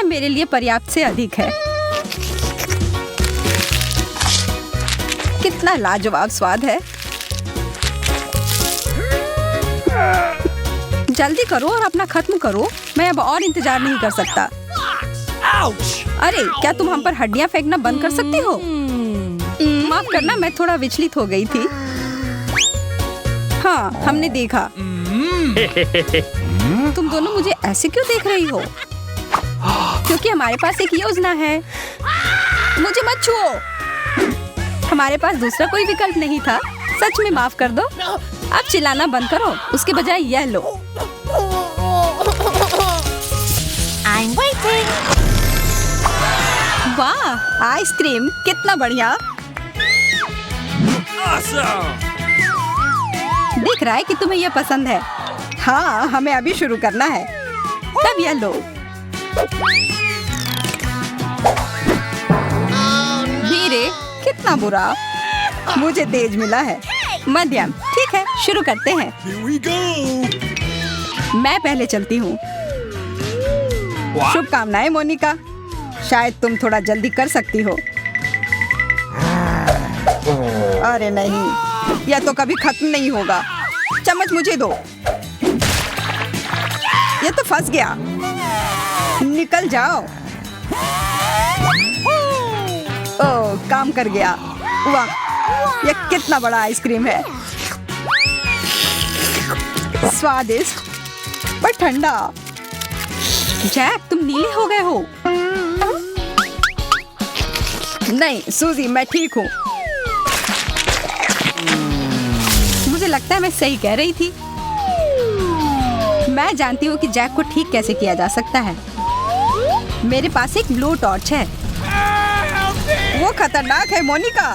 यह मेरे लिए पर्याप्त से अधिक है। कितना लाजवाब स्वाद है। जल्दी करो और अपना खत्म करो, मैं अब और इंतजार नहीं कर सकता। अरे क्या तुम हम पर हड्डियां फेंकना बंद कर सकती हो? माफ करना, मैं थोड़ा विचलित हो गई थी। हाँ, हमने देखा। तुम दोनों मुझे ऐसे क्यों देख रही हो? क्योंकि हमारे पास एक योजना है। मुझे मत छुओ। हमारे पास दूसरा कोई विकल्प नहीं था। सच में माफ कर दो। अब चिल्लाना बंद करो, उसके बजाय यह लो। I'm waiting. वाह, आइसक्रीम कितना बढ़िया। दिख रहा है कि तुम्हें यह पसंद है। हाँ, हमें अभी शुरू करना है। तब यह लो। धीरे, कितना बुरा। मुझे तेज मिला है। मध्यम, ठीक है, शुरू करते हैं। मैं पहले चलती हूँ। शुभकामनाएं मोनिका, शायद तुम थोड़ा जल्दी कर सकती हो। अरे नहीं, यह तो कभी खत्म नहीं होगा। चम्मच मुझे दो। यह तो फंस गया। निकल जाओ। ओह, काम कर गया। वाह, यह कितना बड़ा आइसक्रीम है। स्वादिष्ट पर ठंडा। जैक, तुम नीले हो गए हो। नहीं सूजी, मैं ठीक हूँ। मुझे लगता है मैं सही कह रही थी। मैं जानती हूँ कि जैक को ठीक कैसे किया जा सकता है। मेरे पास एक ब्लो टॉर्च है। वो खतरनाक है मोनिका।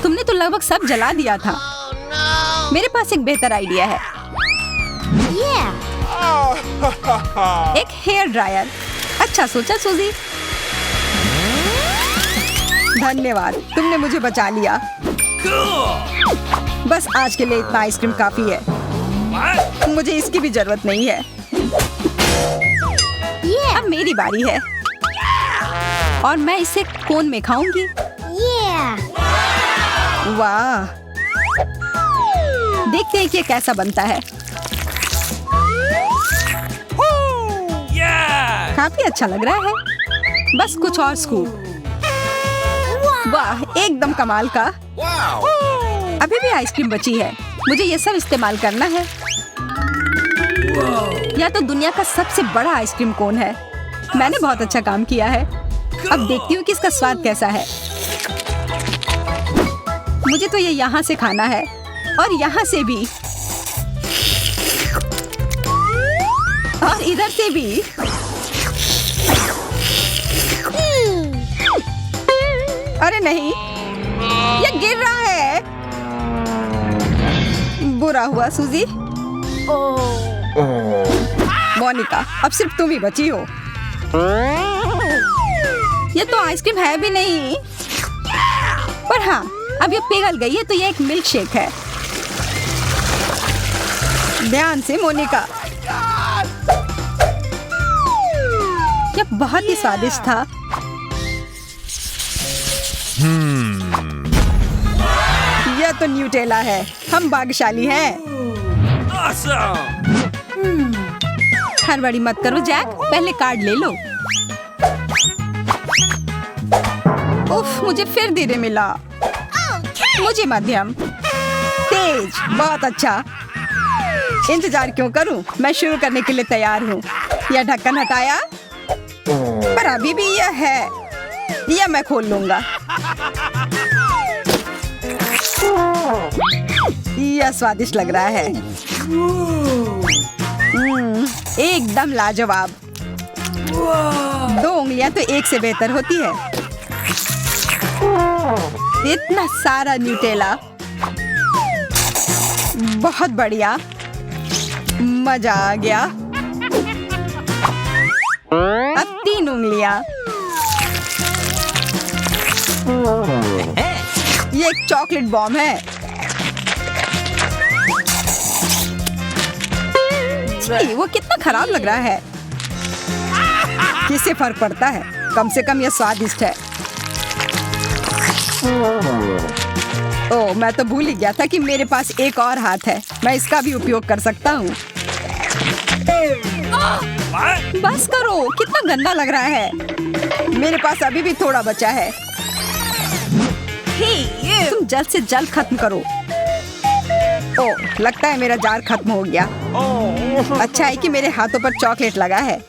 तुमने तो लगभग सब जला दिया था। मेरे पास एक बेहतर आइडिया है। एक हेयर ड्रायर। अच्छा सोचा सूजी। धन्यवाद, तुमने मुझे बचा लिया। बस आज के लिए इतना आइसक्रीम काफी है। मुझे इसकी भी जरूरत नहीं है। अब मेरी बारी है और मैं इसे कोन में खाऊंगी। वाह, देखते हैं कि ये कैसा बनता है। काफी अच्छा लग रहा है। बस कुछ और स्कूप। वाह, एकदम कमाल का। अभी भी आइसक्रीम बची है। मुझे ये सब इस्तेमाल करना है। यह तो दुनिया का सबसे बड़ा आइसक्रीम कोन है। मैंने बहुत अच्छा काम किया है। अब देखती हूँ कि इसका स्वाद कैसा है। मुझे तो ये यहाँ से खाना है और यहाँ से भी और इधर से भी। अरे नहीं, ये गिर रहा है। बुरा हुआ सूजी। मोनिका, अब सिर्फ तुम ही बची हो। ये तो आइसक्रीम है भी नहीं। पर हाँ, अब ये पिघल गई है तो ये एक मिल्क शेक है। ध्यान से मोनिका। यह बहुत ही स्वादिष्ट था। यह तो न्यूटेला है। हम भाग्यशाली हैं। हड़बड़ी मत करो जैक, पहले कार्ड ले लो। उफ, मुझे फिर धीरे मिला। मुझे मध्यम। तेज, बहुत अच्छा। इंतजार क्यों करूं? मैं शुरू करने के लिए तैयार हूँ। यह ढक्कन हटाया, पर अभी भी यह है। यह मैं खोल लूंगा। यह स्वादिष्ट लग रहा है। एकदम लाजवाब। 2 उंगलियां तो एक से बेहतर होती है। इतना सारा न्यूटेला, बहुत बढ़िया। मजा आ गया। अब 3 उंगलियां। ये एक चॉकलेट बॉम्ब है। जी, वो कितना खराब लग रहा है। किससे फर्क पड़ता है? कम से कम यह स्वादिष्ट है। ओह, मैं तो भूल ही गया था कि मेरे पास एक और हाथ है। मैं इसका भी उपयोग कर सकता हूँ। बस करो, कितना गंदा लग रहा है। मेरे पास अभी भी थोड़ा बचा है। तुम जल्द से जल्द खत्म करो। ओह, लगता है मेरा जार खत्म हो गया। अच्छा है कि मेरे हाथों पर चॉकलेट लगा है।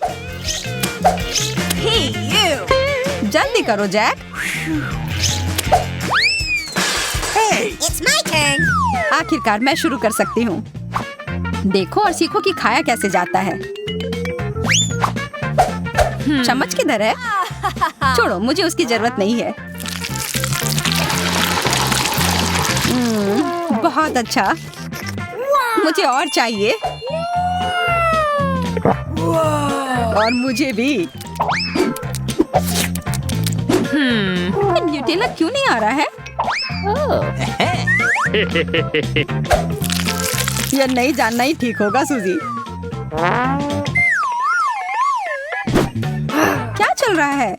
जल्दी करो जैक। It's my turn. आखिरकार मैं शुरू कर सकती हूँ। देखो और सीखो कि खाया कैसे जाता है। चम्मच किधर है? छोड़ो, मुझे उसकी जरूरत नहीं है। बहुत अच्छा। मुझे और चाहिए। और मुझे भी। न्यूटेला क्यों नहीं आ रहा है? यह नहीं जानना ही ठीक होगा सूजी। क्या चल रहा है?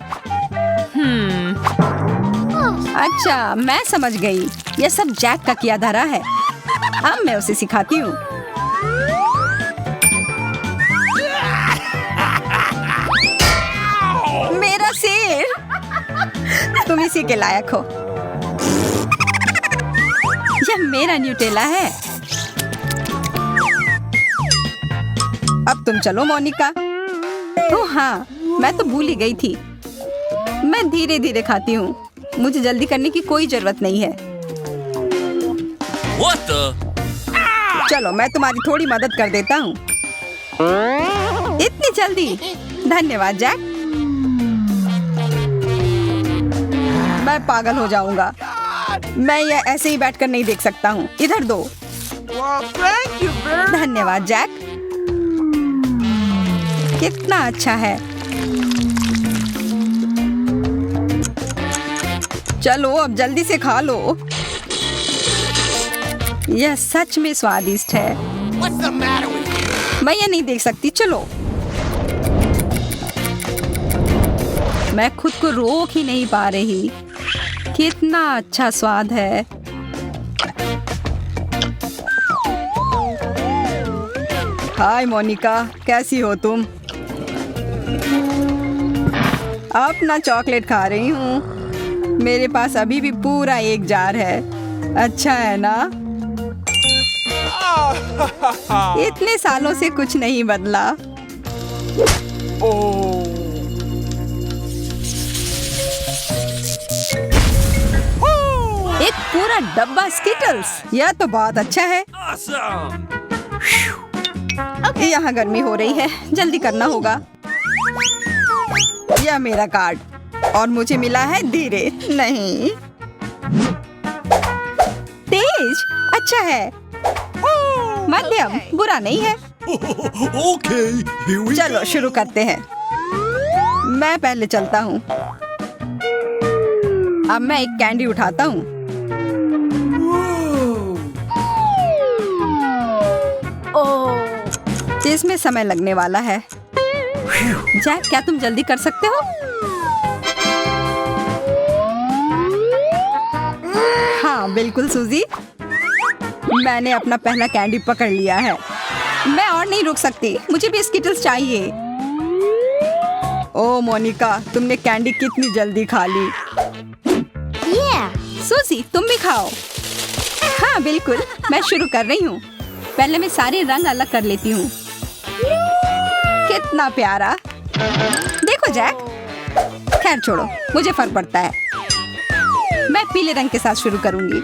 अच्छा, मैं समझ गई। यह सब जैक का किया धरा है। अब मैं उसे सिखाती हूँ। मेरा सिर। तुम इसी के लायक हो। यह मेरा न्यूटेला है। अब तुम चलो मोनिका। ओह हाँ, मैं तो भूल ही गई थी। मैं धीरे धीरे खाती हूँ। मुझे जल्दी करने की कोई जरूरत नहीं है। What the? चलो, मैं तुम्हारी थोड़ी मदद कर देता हूँ। इतनी जल्दी? धन्यवाद जैक। मैं पागल हो जाऊंगा। मैं यह ऐसे ही बैठकर नहीं देख सकता हूँ। इधर दो। धन्यवाद जैक। कितना अच्छा है। चलो, अब जल्दी से खा लो। यह सच में स्वादिष्ट है। मैं ये नहीं देख सकती। चलो। मैं खुद को रोक ही नहीं पा रही। कितना अच्छा स्वाद है। हाय मोनिका, कैसी हो तुम? अपना चॉकलेट खा रही हूँ। मेरे पास अभी भी पूरा एक जार है। अच्छा है ना? इतने सालों से कुछ नहीं बदला। एक पूरा डब्बा स्किटल्स। यह तो बहुत अच्छा है। Awesome! यहाँ गर्मी हो रही है, जल्दी करना होगा। यह मेरा कार्ड और मुझे मिला है धीरे। नहीं, तेज। अच्छा है। मध्यम बुरा नहीं है। Okay, here we चलो शुरू करते हैं। मैं पहले चलता हूँ। अब मैं एक कैंडी उठाता हूँ। इसमें समय लगने वाला है। जैक, क्या तुम जल्दी कर सकते हो? हाँ बिल्कुल सूजी। मैंने अपना पहला कैंडी पकड़ लिया है। मैं और नहीं रुक सकती। मुझे भी स्किटल्स चाहिए। ओ मोनिका, तुमने कैंडी कितनी जल्दी खा ली। Yeah. सूजी, तुम भी खाओ। हाँ बिल्कुल, मैं शुरू कर रही हूँ। पहले मैं सारे रंग अलग कर लेती हूँ। कितना प्यारा। देखो जैक। खैर छोड़ो, मुझे फर्क पड़ता है। मैं पीले रंग के साथ शुरू करूंगी।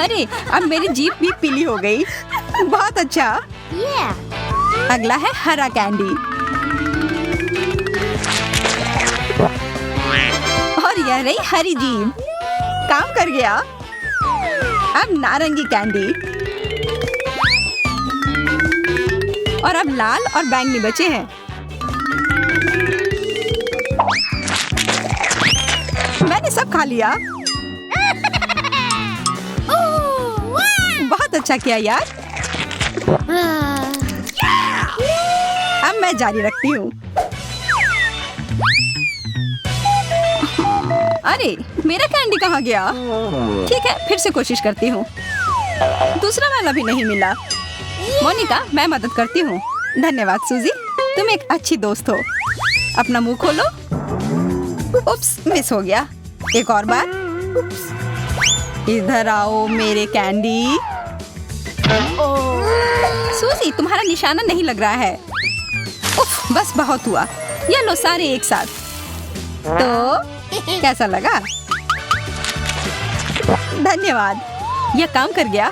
अरे, अब मेरी जीभ भी पीली हो गई। बहुत अच्छा। Yeah. अगला है हरा कैंडी। और यह रही हरी जीभ। काम कर गया। अब नारंगी कैंडी। और अब लाल और बैंगनी बचे हैं। मैंने सब खा लिया। बहुत अच्छा किया यार। अब मैं जारी रखती हूँ। अरे मेरा कैंडी कहाँ गया? ठीक है, फिर से कोशिश करती हूँ। दूसरा वाला भी नहीं मिला। मोनिका, मैं मदद करती हूँ। धन्यवाद सूजी, तुम एक अच्छी दोस्त हो। अपना मुंह खोलो। उप्स, मिस हो गया। एक और बार। इधर आओ मेरे कैंडी। सूजी, तुम्हारा निशाना नहीं लग रहा है। उफ, बस बहुत हुआ। ये लो सारे एक साथ। तो कैसा लगा? धन्यवाद, यह काम कर गया।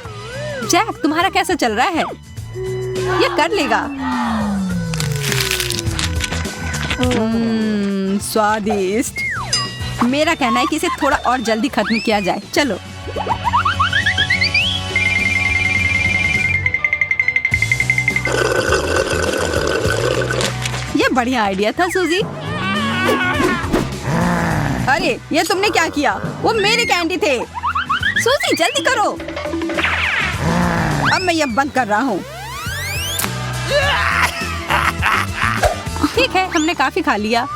जैक, तुम्हारा कैसा चल रहा है? यह कर लेगा। स्वादिष्ट। मेरा कहना है कि इसे थोड़ा और जल्दी खत्म किया जाए। चलो। यह बढ़िया आइडिया था सूजी। अरे ये तुमने क्या किया? वो मेरे कैंडी थे। सूजी जल्दी करो। अब मैं ये बंद कर रहा हूँ। ठीक है, हमने काफी खा लिया।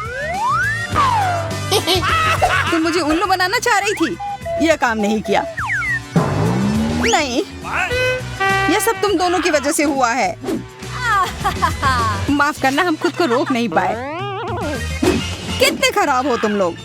तुम मुझे उल्लू बनाना चाह रही थी। यह काम नहीं किया। नहीं, यह सब तुम दोनों की वजह से हुआ है। माफ करना, हम खुद को रोक नहीं पाए। कितने खराब हो तुम लोग।